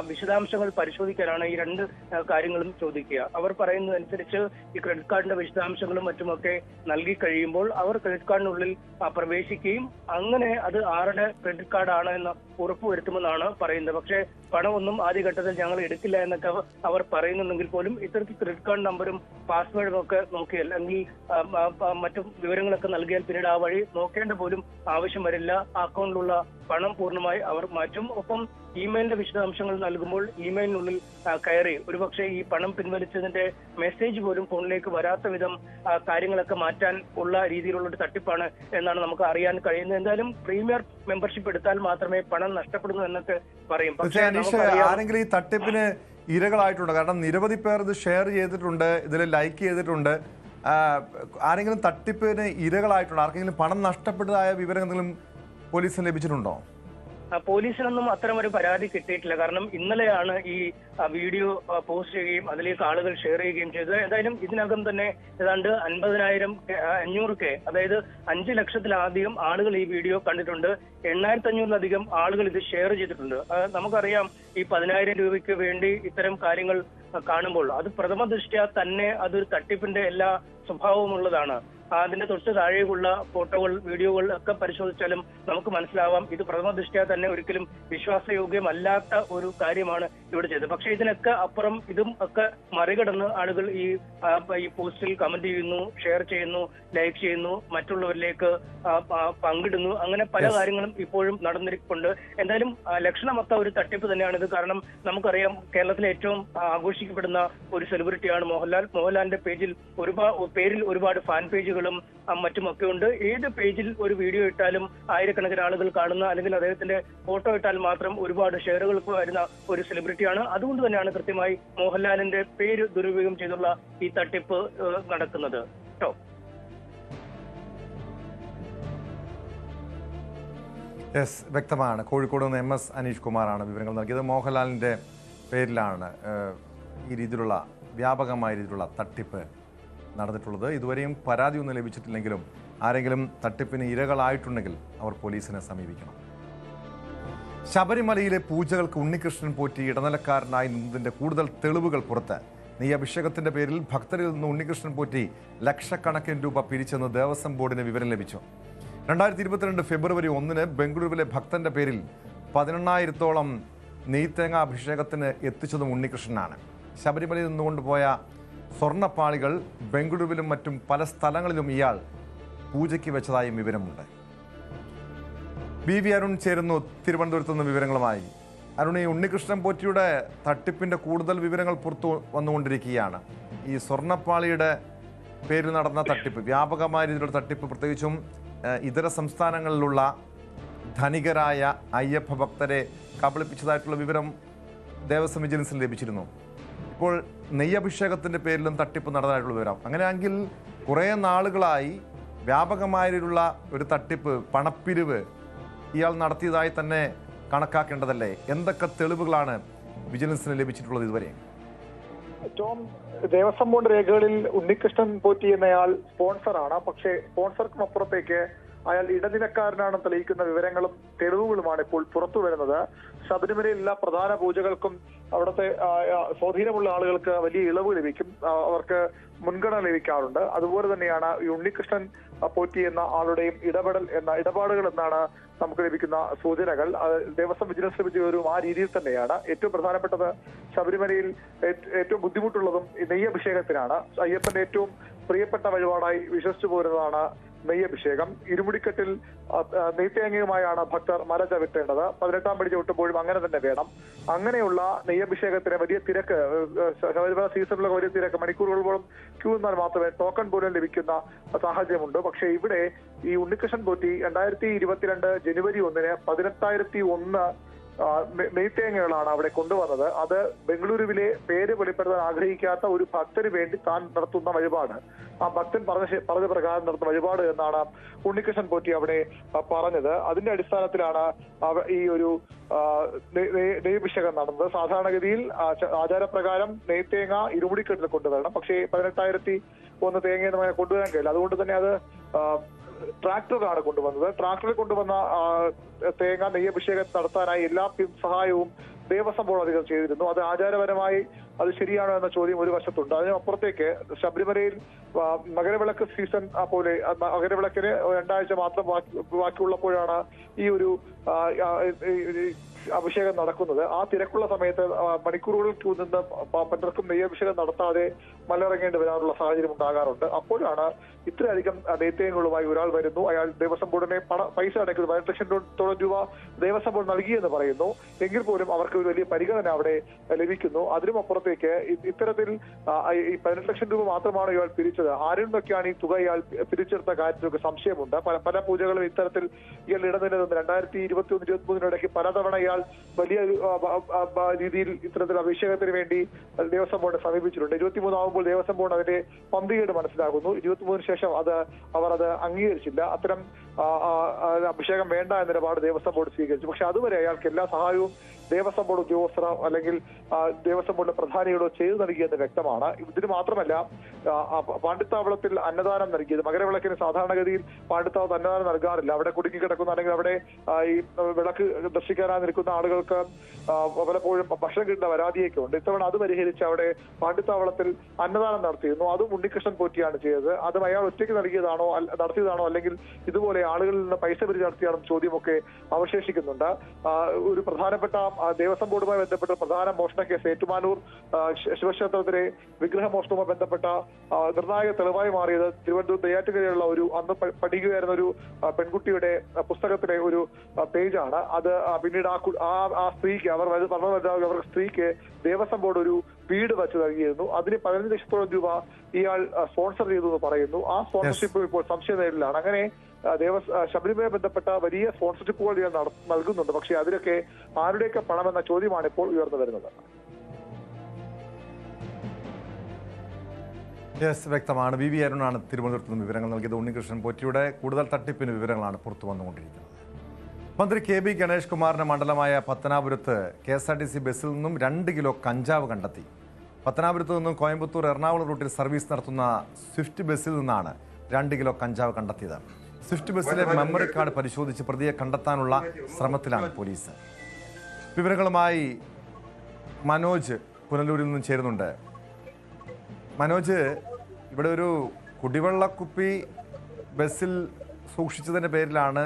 വിശദാംശങ്ങൾ പരിശോധിക്കാനാണ് ഈ 2 കാര്യങ്ങളും ചോദിക്കുക. അവർ പറയുന്നതനുസരിച്ച് ഈ ക്രെഡിറ്റ് കാർഡിന്റെ വിശദാംശങ്ങളും മറ്റുമൊക്കെ നൽകി കഴിയുമ്പോൾ അവർ ക്രെഡിറ്റ് കാർഡിനുള്ളിൽ പ്രവേശിക്കുകയും അങ്ങനെ അത് ആരുടെ ക്രെഡിറ്റ് കാർഡ് ആണ് എന്ന് ഉറപ്പുവരുത്തുമെന്നാണ് പറയുന്നത്. പക്ഷേ പണമൊന്നും ആദ്യഘട്ടത്തിൽ ഞങ്ങൾ എടുക്കില്ല എന്നൊക്കെ അവർ പറയുന്നുണ്ടെങ്കിൽ പോലും ഇത്തരത്തിൽ ക്രെഡിറ്റ് കാർഡ് നമ്പറും പാസ്വേഡും ഒക്കെ നോക്കിയാൽ അല്ലെങ്കിൽ മറ്റു വിവരങ്ങളൊക്കെ നൽകിയാൽ പിന്നീട് ആ വഴി നോക്കേണ്ട പോലും ആവശ്യം വരില്ല. ആ അക്കൗണ്ടിലുള്ള പണം പൂർണ്ണമായി അവർ മാറ്റും. ഒപ്പം ഇമെയിലിന്റെ വിശദാംശങ്ങൾ നൽകുമ്പോൾ ഇമെയിലിനുള്ളിൽ കയറി ഒരുപക്ഷെ ഈ പണം പിൻവലിച്ചതിന്റെ മെസ്സേജ് പോലും ഫോണിലേക്ക് വരാത്ത വിധം കാര്യങ്ങളൊക്കെ മാറ്റാൻ ഉള്ള രീതിയിലുള്ള ഒരു തട്ടിപ്പാണ് എന്നാണ് നമുക്ക് അറിയാൻ കഴിയുന്നത്. എന്തായാലും പ്രീമിയർ മെമ്പർഷിപ്പ് എടുത്താൽ മാത്രമേ പണം നഷ്ടപ്പെടുന്നു എന്നൊക്കെ പറയും. പക്ഷേ ആരെങ്കിലും ഈ തട്ടിപ്പിന് ഇരകളായിട്ടുണ്ട്? കാരണം നിരവധി പേർ ഇത് ഷെയർ ചെയ്തിട്ടുണ്ട്, ഇതിൽ ലൈക്ക് ചെയ്തിട്ടുണ്ട്. ആരെങ്കിലും തട്ടിപ്പിന് ഇരകളായിട്ടുണ്ട്? ആർക്കെങ്കിലും പണം നഷ്ടപ്പെട്ടതായ വിവരം എന്തെങ്കിലും പോലീസിന് ലഭിച്ചിട്ടുണ്ടോ? പോലീസിനൊന്നും അത്തരം ഒരു പരാതി കിട്ടിയിട്ടില്ല. കാരണം ഇന്നലെയാണ് ഈ വീഡിയോ പോസ്റ്റ് ചെയ്യുകയും അതിലേക്ക് ആളുകൾ ഷെയർ ചെയ്യുകയും ചെയ്തത്. എന്തായാലും ഇതിനകം തന്നെ ഏതാണ്ട് 50,500 അതായത് 5 ലക്ഷത്തിലധികം ആളുകൾ ഈ വീഡിയോ കണ്ടിട്ടുണ്ട്. 8,500-ലധികം ആളുകൾ ഇത് ഷെയർ ചെയ്തിട്ടുണ്ട്. നമുക്കറിയാം ഈ 10,000 രൂപയ്ക്ക് വേണ്ടി ഇത്തരം കാര്യങ്ങൾ കാണുമ്പോൾ അത് പ്രഥമ ദൃഷ്ട്യാ തന്നെ അതൊരു തട്ടിപ്പിന്റെ എല്ലാ സ്വഭാവവും ഉള്ളതാണ്. അതിന്റെ തൊട്ട് താഴെയുള്ള ഫോട്ടോകൾ, വീഡിയോകൾ ഒക്കെ പരിശോധിച്ചാലും നമുക്ക് മനസ്സിലാവാം ഇത് പ്രഥമ ദൃഷ്ട്യാ തന്നെ ഒരിക്കലും വിശ്വാസയോഗ്യമല്ലാത്ത ഒരു കാര്യമാണ് ഇവിടെ ചെയ്തത്. പക്ഷെ ഇതിനൊക്കെ അപ്പുറം ഇതും ഒക്കെ മറികടന്ന് ആളുകൾ ഈ പോസ്റ്റിൽ കമന്റ് ചെയ്യുന്നു, ഷെയർ ചെയ്യുന്നു, ലൈക്ക് ചെയ്യുന്നു, മറ്റുള്ളവരിലേക്ക് പങ്കിടുന്നു. അങ്ങനെ പല കാര്യങ്ങളും ഇപ്പോഴും നടന്നിരിപ്പുണ്ട്. എന്തായാലും ലക്ഷണമൊത്ത ഒരു തട്ടിപ്പ് തന്നെയാണിത്. കാരണം നമുക്കറിയാം കേരളത്തിലെ ഏറ്റവും ആഘോഷിക്കപ്പെടുന്ന ഒരു സെലിബ്രിറ്റിയാണ് മോഹൻലാൽ. മോഹൻലാലിന്റെ പേരിൽ ഒരുപാട് ഫാൻ പേജുകൾ മറ്റുമൊക്കെ ഉണ്ട്. ഏത് പേജിൽ ഒരു വീഡിയോ ഇട്ടാലും ആയിരക്കണക്കിന് ആളുകൾ കാണുന്ന, അല്ലെങ്കിൽ അദ്ദേഹത്തിന്റെ ഫോട്ടോ ഇട്ടാൽ മാത്രം ഒരുപാട് ഷെയറുകൾക്ക് വരുന്ന ഒരു സെലിബ്രിറ്റിയാണ്. അതുകൊണ്ട് തന്നെയാണ് കൃത്യമായി മോഹൻലാലിന്റെ പേര് ദുരുപയോഗം ചെയ്തുള്ള ഈ തട്ടിപ്പ് നടക്കുന്നത്. വ്യക്തമാണ്. കോഴിക്കോട് നിന്ന് MS അനീഷ് കുമാറാണ് വിവരങ്ങൾ നൽകിയത്. മോഹൻലാലിന്റെ പേരിലാണ് ഈ രീതിയിലുള്ള വ്യാപകമായ രീതിയിലുള്ള തട്ടിപ്പ് നടന്നിട്ടുള്ളത്. ഇതുവരെയും പരാതിയൊന്നും ലഭിച്ചിട്ടില്ലെങ്കിലും ആരെങ്കിലും തട്ടിപ്പിന് ഇരകളായിട്ടുണ്ടെങ്കിൽ അവർ പോലീസിനെ സമീപിക്കണം. ശബരിമലയിലെ പൂജകൾക്ക് ഉണ്ണികൃഷ്ണൻ പോറ്റി ഇടനിലക്കാരനായി നിന്നതിന്റെ കൂടുതൽ തെളിവുകൾ പുറത്ത്. നെയ്യഭിഷേകത്തിന്റെ പേരിൽ ഭക്തരിൽ നിന്ന് ഉണ്ണികൃഷ്ണൻ പോറ്റി ലക്ഷക്കണക്കിന് രൂപ പിരിച്ചെന്ന് ദേവസ്വം ബോർഡിന് വിവരം ലഭിച്ചു. 2022 ഫെബ്രുവരി 1 ബംഗളൂരുവിലെ ഭക്തന്റെ പേരിൽ 18,000-ഓളം നെയ്ത്തേങ്ങ അഭിഷേകത്തിന് എത്തിച്ചതും ഉണ്ണികൃഷ്ണനാണ്. ശബരിമലയിൽ നിന്നുകൊണ്ടുപോയ സ്വർണ്ണപ്പാളികൾ ബംഗളൂരുവിലും മറ്റും പല സ്ഥലങ്ങളിലും ഇയാൾ പൂജയ്ക്ക് വെച്ചതായും വിവരമുണ്ട്. BV അരുൺ ചേരുന്നു തിരുവനന്തപുരത്ത് നിന്ന് വിവരങ്ങളുമായി. അരുൺ, ഈ ഉണ്ണികൃഷ്ണൻ പോറ്റിയുടെ തട്ടിപ്പിന്റെ കൂടുതൽ വിവരങ്ങൾ പുറത്തു വന്നുകൊണ്ടിരിക്കുകയാണ്. ഈ സ്വർണ്ണപ്പാളിയുടെ പേരിൽ നടന്ന തട്ടിപ്പ്, വ്യാപകമായ രീതിയിലുള്ള തട്ടിപ്പ്, പ്രത്യേകിച്ചും ഇതര സംസ്ഥാനങ്ങളിലുള്ള ധനികരായ അയ്യപ്പ ഭക്തരെ കബളിപ്പിച്ചതായിട്ടുള്ള വിവരം ദേവസ്വം വിജിലൻസിന് ലഭിച്ചിരുന്നു. ഇപ്പോൾ നെയ്യഭിഷേകത്തിന്റെ പേരിലും തട്ടിപ്പ് നടന്നതായിട്ടുള്ള വിവരം. അങ്ങനെയെങ്കിൽ കുറേ നാളുകളായി വ്യാപകമായിട്ടുള്ള ഒരു തട്ടിപ്പ്, പണപ്പിരിവ് ഇയാൾ നടത്തിയതായി തന്നെ കണക്കാക്കേണ്ടതല്ലേ? എന്തൊക്കെ തെളിവുകളാണ് വിജിലൻസിന് ലഭിച്ചിട്ടുള്ളത് ഇതുവരെ? ടോം, ദേവസ്വം ബോർഡ് രേഖകളിൽ ഉണ്ണികൃഷ്ണൻ പോറ്റി എന്നയാൾ സ്പോൺസറാണ്. പക്ഷേ സ്പോൺസർക്കും അപ്പുറത്തേക്ക് അയാൾ ഇടനിലക്കാരനാണെന്ന് തെളിയിക്കുന്ന വിവരങ്ങളും തെളിവുകളുമാണ് ഇപ്പോൾ പുറത്തു വരുന്നത്. ശബരിമലയിലുള്ള പ്രധാന പൂജകൾക്കും അവിടുത്തെ സ്വാധീനമുള്ള ആളുകൾക്ക് വലിയ ഇളവ് ലഭിക്കും, അവർക്ക് മുൻഗണന ലഭിക്കാറുണ്ട്. അതുപോലെ തന്നെയാണ് ഈ ഉണ്ണികൃഷ്ണൻ പോറ്റി എന്ന ആളുടെയും ഇടപാടുകൾ എന്നാണ് നമുക്ക് ലഭിക്കുന്ന സൂചനകൾ. ദേവസ്വം വിജിലൻസ് സമിതിയും ആ രീതിയിൽ തന്നെയാണ്. ഏറ്റവും പ്രധാനപ്പെട്ടത് ശബരിമലയിൽ ഏറ്റവും ബുദ്ധിമുട്ടുള്ളതും നെയ്യഭിഷേകത്തിനാണ്. അയ്യപ്പന്റെ ഏറ്റവും പ്രിയപ്പെട്ട വഴിപാടായി വിശ്വസിച്ചു പോരുന്നതാണ് നെയ്യഭിഷേകം. ഇരുമുടിക്കെട്ടിൽ നെയ്ത്തേങ്ങയുമായാണ് ഭക്തർ മല ചവിട്ടേണ്ടത്. 18-ാം പടി ചവിട്ടുമ്പോഴും അങ്ങനെ തന്നെ വേണം. അങ്ങനെയുള്ള നെയ്യഭിഷേകത്തിന് വലിയ തിരക്ക്, ശബരിമല സീസണിലൊക്കെ വലിയ തിരക്ക്, മണിക്കൂറുകളോളം ക്യൂ നിന്നാൽ മാത്രമേ ടോക്കൺ പോലും ലഭിക്കുന്ന സാഹചര്യമുണ്ട്. പക്ഷേ ഇവിടെ ഈ ഉണ്ണികൃഷ്ണൻ പോറ്റി 2022 ജനുവരി 1-ന് 18,001 നെയ്ത്തേങ്ങകളാണ് അവിടെ കൊണ്ടുവന്നത്. അത് ബംഗളൂരുവിലെ പേര് വെളിപ്പെടുത്താൻ ആഗ്രഹിക്കാത്ത ഒരു ഭക്തന് വേണ്ടി താൻ നടത്തുന്ന വഴിപാട്, ആ ഭക്തൻ പറഞ്ഞ പ്രകാരം നടത്തുന്ന വഴിപാട് എന്നാണ് ഉണ്ണികൃഷ്ണൻ പോറ്റി അവിടെ പറഞ്ഞത്. അതിന്റെ അടിസ്ഥാനത്തിലാണ് ഈ ഒരു നെയ്യഭിഷേകം നടന്നത്. സാധാരണഗതിയിൽ ആചാരപ്രകാരം നെയ്ത്തേങ്ങ ഇരുമുടിക്കെട്ടിൽ കൊണ്ടുവരണം. പക്ഷേ 18,001 തേങ്ങ കൊണ്ടുവരാൻ കഴിയില്ല. അതുകൊണ്ട് തന്നെ അത് ട്രാക്ടറാണ് കൊണ്ടുവന്നത്. ട്രാക്ടറിൽ കൊണ്ടുവന്ന തേങ്ങ നെയ്യഭിഷേകം നടത്താനായി എല്ലാ സഹായവും ദേവസ്വം ബോർഡ് അധികൃതർ ചെയ്തിരുന്നു. അത് ആചാരപരമായി അത് ശരിയാണോ എന്ന ചോദ്യം ഒരു വശത്തുണ്ട്. അതിനപ്പുറത്തേക്ക് ശബരിമലയിൽ മകരവിളക്ക് സീസൺ പോലെ മകരവിളക്കിന് 2 ആഴ്ച മാത്രം ബാക്കിയുള്ളപ്പോഴാണ് ഈ ഒരു അഭിഷേകം നടക്കുന്നത്. ആ തിരക്കുള്ള സമയത്ത് മണിക്കൂറുകളിൽ ക്യൂ നിന്ന് പലർക്കും നെയ്യഭിഷേകം നടത്താതെ മലയിറങ്ങേണ്ടി വരാനുള്ള സാഹചര്യം ഉണ്ടാകാറുണ്ട്. അപ്പോഴാണ് ഇത്രയധികം നെയ്ത്തേങ്ങളുമായി ഒരാൾ വരുന്നു. അയാൾ ദേവസ്വം ബോർഡിനെ പൈസ അടയ്ക്കുന്നു. 18 ലക്ഷം രൂപ ദേവസ്വം ബോർഡ് നൽകിയെന്ന് പറയുന്നു. എങ്കിൽ പോലും അവർക്ക് ഒരു വലിയ പരിഗണന അവിടെ ലഭിക്കുന്നു. അതിനും അപ്പുറത്തേക്ക് ഇത്തരത്തിൽ ഈ 18 ലക്ഷം രൂപ മാത്രമാണ് ഇയാൾ പിരിച്ചത്. ആരിൽ നിന്നൊക്കെയാണ് ഈ തുക ഇയാൾ പിരിച്ചെടുത്ത കാര്യത്തിലൊക്കെ സംശയമുണ്ട്. പല പൂജകളും ഇത്തരത്തിൽ ഇയാൾ ഇടനിലനിന്ന് 2021-23 ഇടയ്ക്ക് പലതവണ ഇയാൾ വലിയ രീതിയിൽ ഇത്തരത്തിൽ അഭിഷേകത്തിന് വേണ്ടി ദേവസ്വം ബോർഡിനെ സമീപിച്ചിട്ടുണ്ട്. 23 ആകുമ്പോൾ ദേവസ്വം ബോർഡ് അതിന്റെ പന്തികേട് മനസ്സിലാക്കുന്നു. 23 ശേഷം അവർ അത് അംഗീകരിച്ചില്ല. അത്തരം അഭിഷേകം വേണ്ട എന്ന നിലപാട് ദേവസ്വം ബോർഡ് സ്വീകരിച്ചു. പക്ഷെ അതുവരെ അയാൾക്ക് എല്ലാ സഹായവും ദേവസ്വം ബോർഡ് ഉദ്യോഗസ്ഥരോ അല്ലെങ്കിൽ ദേവസ്വം ബോർഡിലെ പ്രധാനികളോ ചെയ്തു നൽകിയെന്ന് വ്യക്തമാണ്. ഇതിന് മാത്രമല്ല, പാണ്ടിത്താവളത്തിൽ അന്നദാനം നൽകിയത്, മകരവിളക്കിന് സാധാരണഗതിയിൽ പാണ്ടിത്താവളത്ത് അന്നദാനം നൽകാറില്ല. അവിടെ കുടുങ്ങിക്കിടക്കുന്ന അല്ലെങ്കിൽ അവിടെ ഈ വിളക്ക് ദർശിക്കാനായി നിൽക്കുന്ന ആളുകൾക്ക് പലപ്പോഴും ഭക്ഷണം കിട്ടുന്ന പരാതിയൊക്കെ ഉണ്ട്. ഇത്തവണ അത് പരിഹരിച്ച് അവിടെ പാണ്ടിത്താവളത്തിൽ അന്നദാനം നടത്തിയിരുന്നു. അതും ഉണ്ണികൃഷ്ണൻ പോറ്റിയാണ് ചെയ്തത്. അതും അയാൾ ഒറ്റയ്ക്ക് നടത്തിയതാണോ അല്ലെങ്കിൽ ഇതുപോലെ ആളുകളിൽ നിന്ന് പൈസ പിരിച്ച് നടത്തിയാണെന്ന് ചോദ്യമൊക്കെ അവശേഷിക്കുന്നുണ്ട്. ഒരു പ്രധാനപ്പെട്ട ദേവസ്വം ബോർഡുമായി ബന്ധപ്പെട്ട പ്രധാന മോഷണ കേസ് ഏറ്റുമാനൂർ ശിവക്ഷേത്രത്തിലെ വിഗ്രഹമോഷണവുമായി ബന്ധപ്പെട്ട നിർണായക തെളിവായി മാറിയത് തിരുവനന്തപുരം നെയ്യാറ്റിൻകരയുള്ള ഒരു അന്ന് പഠിക്കുകയായിരുന്ന ഒരു പെൺകുട്ടിയുടെ പുസ്തകത്തിലെ ഒരു പേജാണ്. അത് പിന്നീട് ആ സ്ത്രീക്ക് അവരുടെ സ്ത്രീക്ക് ദേവസ്വം ബോർഡ് ഒരു വീട് വെച്ച് നൽകിയിരുന്നു. അതിന് 15 ലക്ഷത്തോളം രൂപ ഇയാൾ സ്പോൺസർ ചെയ്തു എന്ന് പറയുന്നു. ആ സ്പോൺസർഷിപ്പ് ഇപ്പോൾ സംശയനിലയിലാണ്. അങ്ങനെ ശബരിമലയെ ബന്ധപ്പെട്ട വലിയ സ്പോൺസർഷിപ്പുകൾ ഇയാൾ നൽകുന്നുണ്ട്. പക്ഷേ അതിലൊക്കെ ആരുടെയൊക്കെ പണമെന്ന ചോദ്യമാണ് ഇപ്പോൾ ഉയർന്നു വരുന്നത്. വ്യക്തമാണ്. വി അരുണാണ് തിരുവനന്തപുരത്ത് നിന്ന് വിവരങ്ങൾ നൽകിയത്. ഉണ്ണികൃഷ്ണൻ പോറ്റിയുടെ കൂടുതൽ തട്ടിപ്പിന് വിവരങ്ങളാണ് പുറത്തു വന്നുകൊണ്ടിരിക്കുന്നത്. മന്ത്രി KB ഗണേഷ് കുമാറിന്റെ മണ്ഡലമായ പത്തനാപുരത്ത് KSRTC ബസ്സിൽ നിന്നും 2 കിലോ കഞ്ചാവ് കണ്ടെത്തി. പത്തനാപുരത്ത് നിന്നും കോയമ്പത്തൂർ എറണാകുളം റൂട്ടിൽ സർവീസ് നടത്തുന്ന സ്വിഫ്റ്റ് ബസ്സിൽ നിന്നാണ് 2 കിലോ കഞ്ചാവ് കണ്ടെത്തിയത്. സ്വിഫ്റ്റ് ബസ്സിലെ മെമ്മറി കാർഡ് പരിശോധിച്ച് പ്രതിയെ കണ്ടെത്താനുള്ള ശ്രമത്തിലാണ് പോലീസ്. വിവരങ്ങളുമായി മനോജ് പുനലൂരിൽ നിന്നും ചേരുന്നുണ്ട്. മനോജ്, ഇവിടെ ഒരു കുടിവെള്ളക്കുപ്പി ബസ്സിൽ സൂക്ഷിച്ചതിൻ്റെ പേരിലാണ്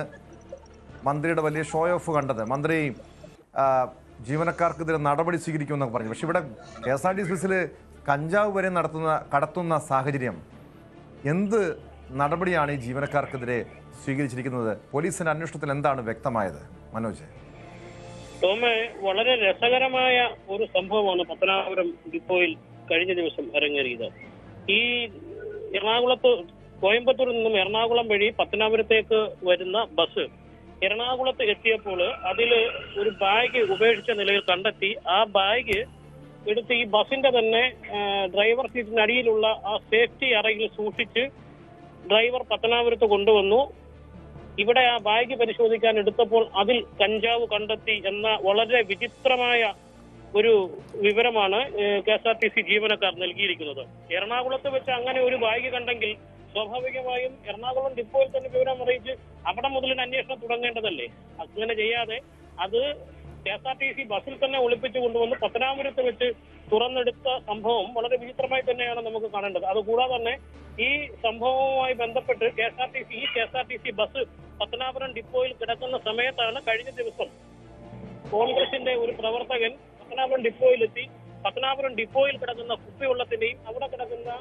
മന്ത്രിയുടെ വലിയ ഷോ ഓഫ് കണ്ടത്. മന്ത്രി ജീവനക്കാർക്കെതിരെ നടപടി സ്വീകരിക്കുമെന്നൊക്കെ പറഞ്ഞു. പക്ഷെ ഇവിടെ KSRTC ബസ്സിൽ കഞ്ചാവ് വരെ കടത്തുന്ന സാഹചര്യം, എന്ത് നടപടിയാണ് ഈ ജീവനക്കാർക്കെതിരെ സ്വീകരിച്ചിരിക്കുന്നത്? പോലീസിന്റെ അന്വേഷണത്തിൽ എന്താണ് വ്യക്തമായത്? മനോജ്. വളരെ രസകരമായ ഒരു സംഭവമാണ് പത്തനാപുരം ഡിപ്പോയിൽ കഴിഞ്ഞ ദിവസം അരങ്ങേറിയത്. ഈ കോയമ്പത്തൂരിൽ നിന്നും എറണാകുളം വഴി പത്തനാപുരത്തേക്ക് വരുന്ന ബസ് എറണാകുളത്ത് എത്തിയപ്പോൾ അതിൽ ഒരു ബാഗ് ഉപേക്ഷിച്ച നിലയിൽ കണ്ടെത്തി. ആ ബാഗ് എടുത്ത് ഈ ബസിന്റെ തന്നെ ഡ്രൈവർ സീറ്റിനടിയിലുള്ള ആ സേഫ്റ്റി അറയിൽ സൂക്ഷിച്ച് ഡ്രൈവർ പത്തനാപുരത്ത് കൊണ്ടുവന്നു. ഇവിടെ ആ ബാഗ് പരിശോധിക്കാൻ എടുത്തപ്പോൾ അതിൽ കഞ്ചാവ് കണ്ടെത്തി എന്ന വളരെ വിചിത്രമായ ഒരു വിവരമാണ് KSRTC ജീവനക്കാർ നൽകിയിരിക്കുന്നത്. എറണാകുളത്ത് വെച്ച് അങ്ങനെ ഒരു ബാഗ് കണ്ടെങ്കിൽ സ്വാഭാവികമായും എറണാകുളം ഡിപ്പോയിൽ തന്നെ വിവരം അറിയിച്ച് അവിടെ മുതൽ അന്വേഷണം തുടങ്ങേണ്ടതല്ലേ? അങ്ങനെ ചെയ്യാതെ അത് KSRTC ബസ്സിൽ തന്നെ ഒളിപ്പിച്ചു കൊണ്ടുവന്ന് പത്തനാപുരത്ത് വെച്ച് തുറന്നെടുത്ത സംഭവം വളരെ വിചിത്രമായി തന്നെയാണ് നമുക്ക് കാണേണ്ടത്. അതുകൂടാതെ തന്നെ ഈ സംഭവവുമായി ബന്ധപ്പെട്ട് KSRTC ബസ് പത്തനാപുരം ഡിപ്പോയിൽ കിടക്കുന്ന സമയത്താണ് കഴിഞ്ഞ ദിവസം കോൺഗ്രസിന്റെ ഒരു പ്രവർത്തകൻ പത്തനാപുരം ഡിപ്പോയിലെത്തി പത്തനാപുരം ഡിപ്പോയിൽ കിടക്കുന്ന കുപ്പിവെള്ളത്തിന്റെയും അവിടെ കിടക്കുന്ന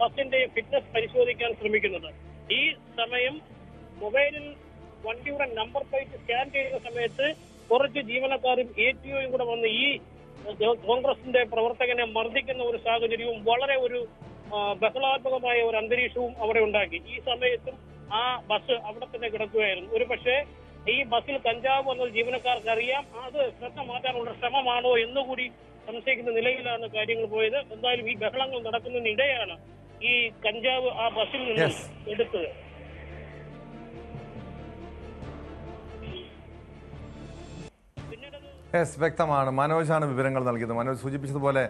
ബസിന്റെയും ഫിറ്റ്നസ് പരിശോധിക്കാൻ ശ്രമിക്കുന്നത്. ഈ സമയം മൊബൈലിൽ വണ്ടിയുടെ നമ്പർ പ്ലേറ്റ് സ്കാൻ ചെയ്യുന്ന സമയത്ത് കുറച്ച് ജീവനക്കാരും ATOയും കൂടെ വന്ന് ഈ കോൺഗ്രസിന്റെ പ്രവർത്തകനെ മർദ്ദിക്കുന്ന ഒരു സാഹചര്യവും വളരെ ഒരു ബഹളാത്മകമായ ഒരു അന്തരീക്ഷവും അവിടെ ഉണ്ടാക്കി. ഈ സമയത്തും ആ ബസ് അവിടെ തന്നെ കിടക്കുകയായിരുന്നു. ഒരു പക്ഷേ ഈ ബസ്സിൽ കഞ്ചാവ് വന്നത് ജീവനക്കാർക്ക് അറിയാം. അത് ശ്രദ്ധ മാറ്റാനുള്ള ശ്രമമാണോ എന്നുകൂടി സംശയിക്കുന്ന നിലയിലാണ് കാര്യങ്ങൾ പോയത്. എന്തായാലും ഈ ബഹളങ്ങൾ നടക്കുന്നതിനിടെയാണ് ഈ കഞ്ചാവ് ആ ബസ്സിൽ നിന്നും എടുത്തത്. വ്യക്തമാണ്. മനോജാണ് വിവരങ്ങൾ നൽകിയത്. മനോജ് സൂചിപ്പിച്ചതുപോലെ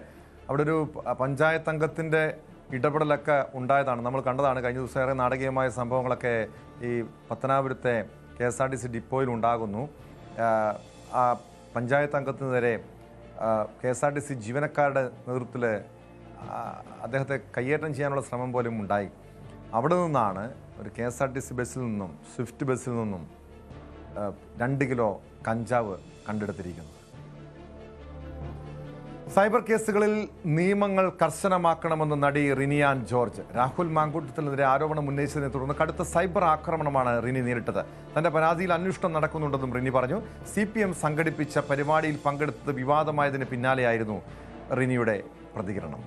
അവിടെ ഒരു പഞ്ചായത്ത് അംഗത്തിന്റെ ഇടപെടലൊക്കെ ഉണ്ടായതാണ്, നമ്മൾ കണ്ടതാണ്. കഴിഞ്ഞ ദിവസം ഏറെ നാടകീയമായ സംഭവങ്ങളൊക്കെ ഈ പത്തനാപുരത്തെ KSRTC ഡിപ്പോയിൽ ഉണ്ടാകുന്നു. ആ പഞ്ചായത്ത് അംഗത്തിനെതിരെ KSRTC ജീവനക്കാരുടെ നേതൃത്വത്തിൽ അദ്ദേഹത്തെ കയ്യേറ്റം ചെയ്യാനുള്ള ശ്രമം പോലും ഉണ്ടായി. അവിടെ നിന്നാണ് ഒരു KSRTC ബസ്സിൽ നിന്നും സ്വിഫ്റ്റ് ബസ്സിൽ നിന്നും 2 കിലോ കഞ്ചാവ് കണ്ടെടുത്തിരിക്കുന്നത്. സൈബർ കേസുകളിൽ നിയമങ്ങൾ കർശനമാക്കണമെന്ന് നടി റിനി ആൻ ജോർജ്. രാഹുൽ മാങ്കൂട്ടത്തിനെതിരെ ആരോപണം ഉന്നയിച്ചതിനെ തുടർന്ന് കടുത്ത സൈബർ ആക്രമണമാണ് റിനി നേരിട്ടത്. തന്റെ പരാതിയിൽ അന്വേഷണം നടക്കുന്നുണ്ടെന്നും റിനി പറഞ്ഞു. CPM സംഘടിപ്പിച്ച പരിപാടിയിൽ പങ്കെടുത്തത് വിവാദമായതിന് പിന്നാലെയായിരുന്നു റിനിയുടെ പ്രതികരണം.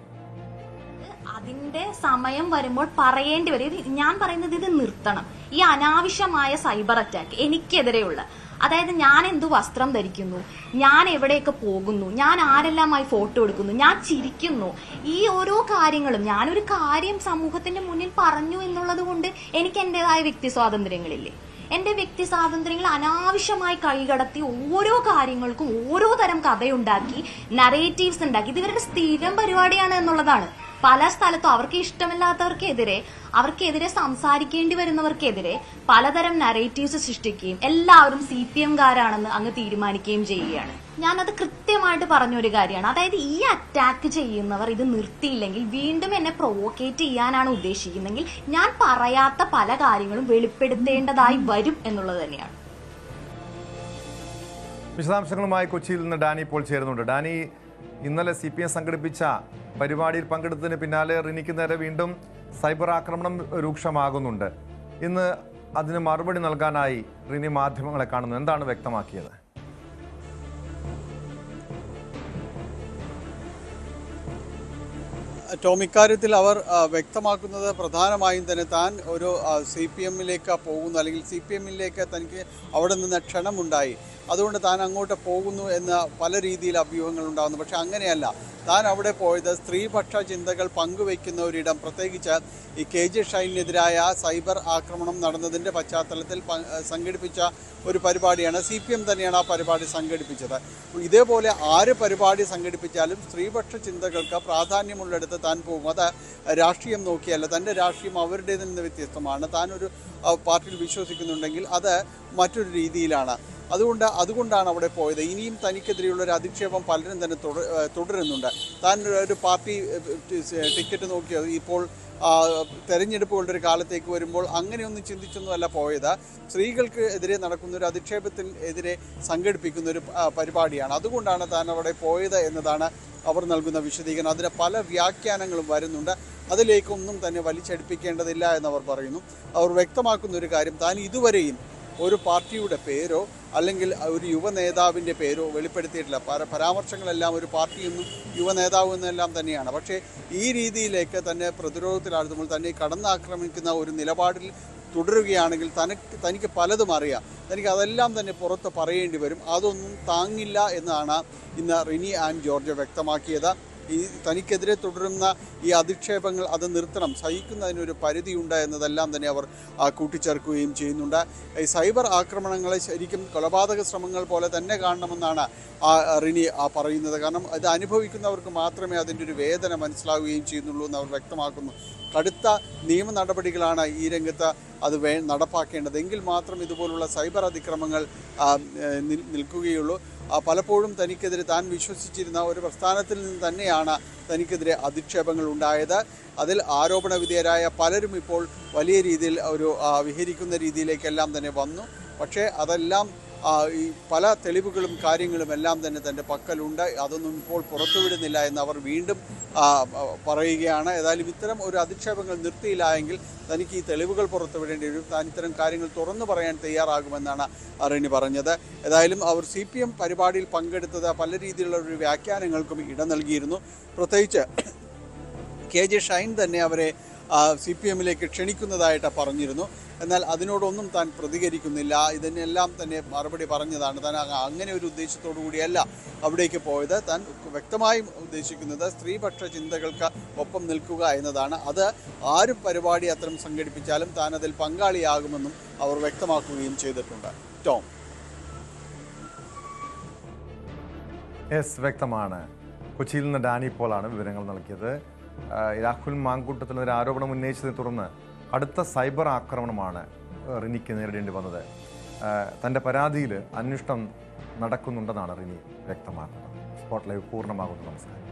അതിന്റെ സമയം വരുമ്പോൾ പറയേണ്ടി വരും. ഞാൻ പറയുന്നത് ഇത് നിർത്തണം. ഈ അനാവശ്യമായ സൈബർ അറ്റാക്ക് എനിക്കെതിരെയുള്ള, അതായത് ഞാൻ എന്തു വസ്ത്രം ധരിക്കുന്നു, ഞാൻ എവിടെയൊക്കെ പോകുന്നു, ഞാൻ ആരെല്ലാമായി ഫോട്ടോ എടുക്കുന്നു, ഞാൻ ചിരിക്കുന്നു, ഈ ഓരോ കാര്യങ്ങളും ഞാനൊരു കാര്യം സമൂഹത്തിന്റെ മുന്നിൽ പറഞ്ഞു എന്നുള്ളത് കൊണ്ട് എനിക്ക് എന്റേതായ വ്യക്തി സ്വാതന്ത്ര്യങ്ങളില്ലേ? എന്റെ വ്യക്തി സ്വാതന്ത്ര്യങ്ങൾ അനാവശ്യമായി കൈകടത്തി ഓരോ കാര്യങ്ങൾക്കും ഓരോ തരം കഥയുണ്ടാക്കി നറേറ്റീവ്സ് ഉണ്ടാക്കി ഇത് ഇവരുടെ സ്ഥിരം പരിപാടിയാണ് എന്നുള്ളതാണ്. പല സ്ഥലത്തും അവർക്ക് ഇഷ്ടമില്ലാത്തവർക്കെതിരെ, അവർക്കെതിരെ സംസാരിക്കേണ്ടി വരുന്നവർക്കെതിരെ പലതരം നറേറ്റീവ്സ് സൃഷ്ടിക്കുകയും എല്ലാവരും CPM-കാരാണെന്ന് അങ്ങ് തീരുമാനിക്കുകയും ചെയ്യുകയാണ്. ഞാനത് കൃത്യമായിട്ട് പറഞ്ഞൊരു കാര്യമാണ്. അതായത് ഈ അറ്റാക്ക് ചെയ്യുന്നവർ ഇത് നിർത്തിയില്ലെങ്കിൽ വീണ്ടും എന്നെ പ്രൊവോക്കേറ്റ് ചെയ്യാനാണ് ഉദ്ദേശിക്കുന്നതെങ്കിൽ ഞാൻ പറയാത്ത പല കാര്യങ്ങളും വെളിപ്പെടുത്തേണ്ടതായി വരും എന്നുള്ളത് തന്നെയാണ്. വിശദാംശങ്ങളുമായി കൊച്ചിയിൽ നിന്ന് ഡാനി ഇപ്പോൾ ചേരുന്നുണ്ട്. ഡാനി, ഇന്നലെ CPM സംഘടിപ്പിച്ച പരിപാടിയിൽ പങ്കെടുത്തതിന് പിന്നാലെ റിനിക്ക് നേരെ വീണ്ടും സൈബർ ആക്രമണം രൂക്ഷമാകുന്നുണ്ട്. ഇന്ന് അതിന് മറുപടി നൽകാനായി റിനി മാധ്യമങ്ങളെ കാണുന്നു. എന്താണ് വ്യക്തമാക്കിയത്? ടോം, ഇക്കാര്യത്തിൽ അവർ വ്യക്തമാക്കുന്നത് പ്രധാനമായും തന്നെ താൻ ഒരു CPM-ലേക്ക് പോകുന്നു, അല്ലെങ്കിൽ CPM-ലേക്ക് തനിക്ക് അവിടെ നിന്ന് ക്ഷണമുണ്ടായി, അതുകൊണ്ട് താൻ അങ്ങോട്ട് പോകുന്നു എന്ന പല രീതിയിൽ അഭ്യൂഹങ്ങൾ ഉണ്ടാകുന്നു. പക്ഷെ അങ്ങനെയല്ല. താൻ അവിടെ പോയത് സ്ത്രീപക്ഷ ചിന്തകൾ പങ്കുവയ്ക്കുന്ന ഒരിടം, പ്രത്യേകിച്ച് ഈ KJ ഷൈനിനെതിരായ സൈബർ ആക്രമണം നടന്നതിൻ്റെ പശ്ചാത്തലത്തിൽ സംഘടിപ്പിച്ച ഒരു പരിപാടിയാണ്. CPM തന്നെയാണ് ആ പരിപാടി സംഘടിപ്പിച്ചത്. ഇതേപോലെ ആര് പരിപാടി സംഘടിപ്പിച്ചാലും സ്ത്രീപക്ഷ ചിന്തകൾക്ക് പ്രാധാന്യമുള്ളിടത്ത് താൻ പോകും. അത് രാഷ്ട്രീയം നോക്കിയല്ല. തൻ്റെ രാഷ്ട്രീയം അവരുടേതിൽ നിന്ന് വ്യത്യസ്തമാണ്. താനൊരു പാർട്ടിയിൽ വിശ്വസിക്കുന്നുണ്ടെങ്കിൽ അത് മറ്റൊരു രീതിയിലാണ്. അതുകൊണ്ടാണ് അവിടെ പോയത്. ഇനിയും തനിക്കെതിരെയുള്ള ഒരു അധിക്ഷേപം പലരും തന്നെ തുടരുന്നുണ്ട്. താൻ ഒരു പാർട്ടി ടിക്കറ്റ് നോക്കിയത് ഇപ്പോൾ തെരഞ്ഞെടുപ്പുകളുടെ ഒരു കാലത്തേക്ക് വരുമ്പോൾ അങ്ങനെയൊന്നും ചിന്തിച്ചൊന്നുമല്ല പോയത്. സ്ത്രീകൾക്ക് എതിരെ നടക്കുന്ന ഒരു അധിക്ഷേപത്തിന് എതിരെ സംഘടിപ്പിക്കുന്ന ഒരു പരിപാടിയാണ്. അതുകൊണ്ടാണ് താൻ അവിടെ പോയത് എന്നതാണ് അവർ നൽകുന്ന വിശദീകരണം. അതിന് പല വ്യാഖ്യാനങ്ങളും വരുന്നുണ്ട്. അതിലേക്കൊന്നും തന്നെ വലിച്ചടിപ്പിക്കേണ്ടതില്ല എന്നവർ പറയുന്നു. അവർ വ്യക്തമാക്കുന്ന ഒരു കാര്യം, താൻ ഇതുവരെയും ഒരു പാർട്ടിയുടെ പേരോ അല്ലെങ്കിൽ ഒരു യുവ നേതാവിൻ്റെ പേരോ വെളിപ്പെടുത്തിയിട്ടില്ല. പരാമർശങ്ങളെല്ലാം ഒരു പാർട്ടിയെന്നും യുവ നേതാവ് എന്നെല്ലാം തന്നെയാണ്. പക്ഷേ ഈ രീതിയിലേക്ക് തന്നെ പ്രതിരോധത്തിലാഴ്ത്തുമ്പോൾ തന്നെ കടന്നാക്രമിക്കുന്ന ഒരു നിലപാടിൽ തുടരുകയാണെങ്കിൽ തനിക്ക് പലതും അറിയാം, തനിക്ക് അതെല്ലാം തന്നെ പുറത്ത് പറയേണ്ടി വരും. അതൊന്നും താങ്ങില്ല എന്നാണ് ഇന്ന് റിനി ആൻ ജോർജ് വ്യക്തമാക്കിയത്. ഈ തനിക്കെതിരെ തുടരുന്ന ഈ അധിക്ഷേപങ്ങൾ അത് നിർത്തണം, സഹിക്കുന്നതിനൊരു പരിധിയുണ്ട് എന്നതെല്ലാം തന്നെ അവർ കൂട്ടിച്ചേർക്കുകയും ചെയ്യുന്നുണ്ട്. ഈ സൈബർ ആക്രമണങ്ങളെ ശരിക്കും കൊലപാതക ശ്രമങ്ങൾ പോലെ തന്നെ കാണണമെന്നാണ് റിനി പറയുന്നത്. കാരണം ഇത് അനുഭവിക്കുന്നവർക്ക് മാത്രമേ അതിൻ്റെ ഒരു വേദന മനസ്സിലാവുകയും ചെയ്യുന്നുള്ളൂ എന്ന് അവർ വ്യക്തമാക്കുന്നു. കടുത്ത നിയമ നടപടികളാണ് ഈ രംഗത്ത് അത് നടപ്പാക്കേണ്ടത്. എങ്കിൽ മാത്രം ഇതുപോലുള്ള സൈബർ അതിക്രമങ്ങൾ നിൽക്കുകയുള്ളൂ. പലപ്പോഴും തനിക്കെതിരെ താൻ വിശ്വസിച്ചിരുന്ന ഒരു പ്രസ്ഥാനത്തിൽ നിന്ന് തന്നെയാണ് തനിക്കെതിരെ അധിക്ഷേപങ്ങൾ ഉണ്ടായത്. അതിൽ ആരോപണ വിധേയരായ പലരും ഇപ്പോൾ വലിയ രീതിയിൽ ഒരു വിഹരിക്കുന്ന രീതിയിലേക്കെല്ലാം തന്നെ വന്നു. പക്ഷേ അതെല്ലാം ഈ പല തെളിവുകളും കാര്യങ്ങളും എല്ലാം തന്നെ തൻ്റെ പക്കലുണ്ട്, അതൊന്നും ഇപ്പോൾ പുറത്തുവിടുന്നില്ല എന്ന് അവർ വീണ്ടും പറയുകയാണ്. ഏതായാലും ഇത്തരം ഒരു അധിക്ഷേപങ്ങൾ നിർത്തിയില്ല എങ്കിൽ തനിക്ക് ഈ തെളിവുകൾ പുറത്തുവിടേണ്ടി വരും, താൻ ഇത്തരം കാര്യങ്ങൾ തുറന്നു പറയാൻ തയ്യാറാകുമെന്നാണ് റിനി പറഞ്ഞത്. ഏതായാലും അവർ CPM പരിപാടിയിൽ പങ്കെടുത്തത് പല രീതിയിലുള്ള ഒരു വ്യാഖ്യാനങ്ങൾക്കും ഇട നൽകിയിരുന്നു. പ്രത്യേകിച്ച് KJ ഷൈൻ തന്നെ അവരെ CPMലേക്ക് ക്ഷണിക്കുന്നതായിട്ട് പറഞ്ഞിരുന്നു. എന്നാൽ അതിനോടൊന്നും താൻ പ്രതികരിക്കുന്നില്ല. ഇതിനെല്ലാം തന്നെ മറുപടി പറഞ്ഞതാണ്. താൻ അങ്ങനെ ഒരു ഉദ്ദേശത്തോടു കൂടിയല്ല അവിടേക്ക് പോയത്. താൻ വ്യക്തമായും ഉദ്ദേശിക്കുന്നത് സ്ത്രീപക്ഷ ചിന്തകൾക്ക് ഒപ്പം നിൽക്കുക എന്നതാണ്. അത് ആരും പരിപാടി അത്തരം സംഘടിപ്പിച്ചാലും താൻ അതിൽ പങ്കാളിയാകുമെന്നും അവർ വ്യക്തമാക്കുകയും ചെയ്തിട്ടുണ്ട്. ടോം. വ്യക്തമാണ്. കൊച്ചിയിൽ നിന്ന് ഡാനി പോളാണ് വിവരങ്ങൾ നൽകിയത്. രാഹുൽ മാങ്കൂട്ടത്തിൽ ഒരു ആരോപണം ഉന്നയിച്ചതിനെ തുടർന്ന് അടുത്ത സൈബർ ആക്രമണമാണ് റിനിക്ക് നേരിടേണ്ടി വന്നത്. തൻ്റെ പരാതിയിൽ അന്വേഷണം നടക്കുന്നുണ്ടെന്നാണ് റിനി വ്യക്തമാക്കുന്നത്. സ്പോട്ട് ലൈവ് പൂർണ്ണമാകുന്നു. നമസ്കാരം.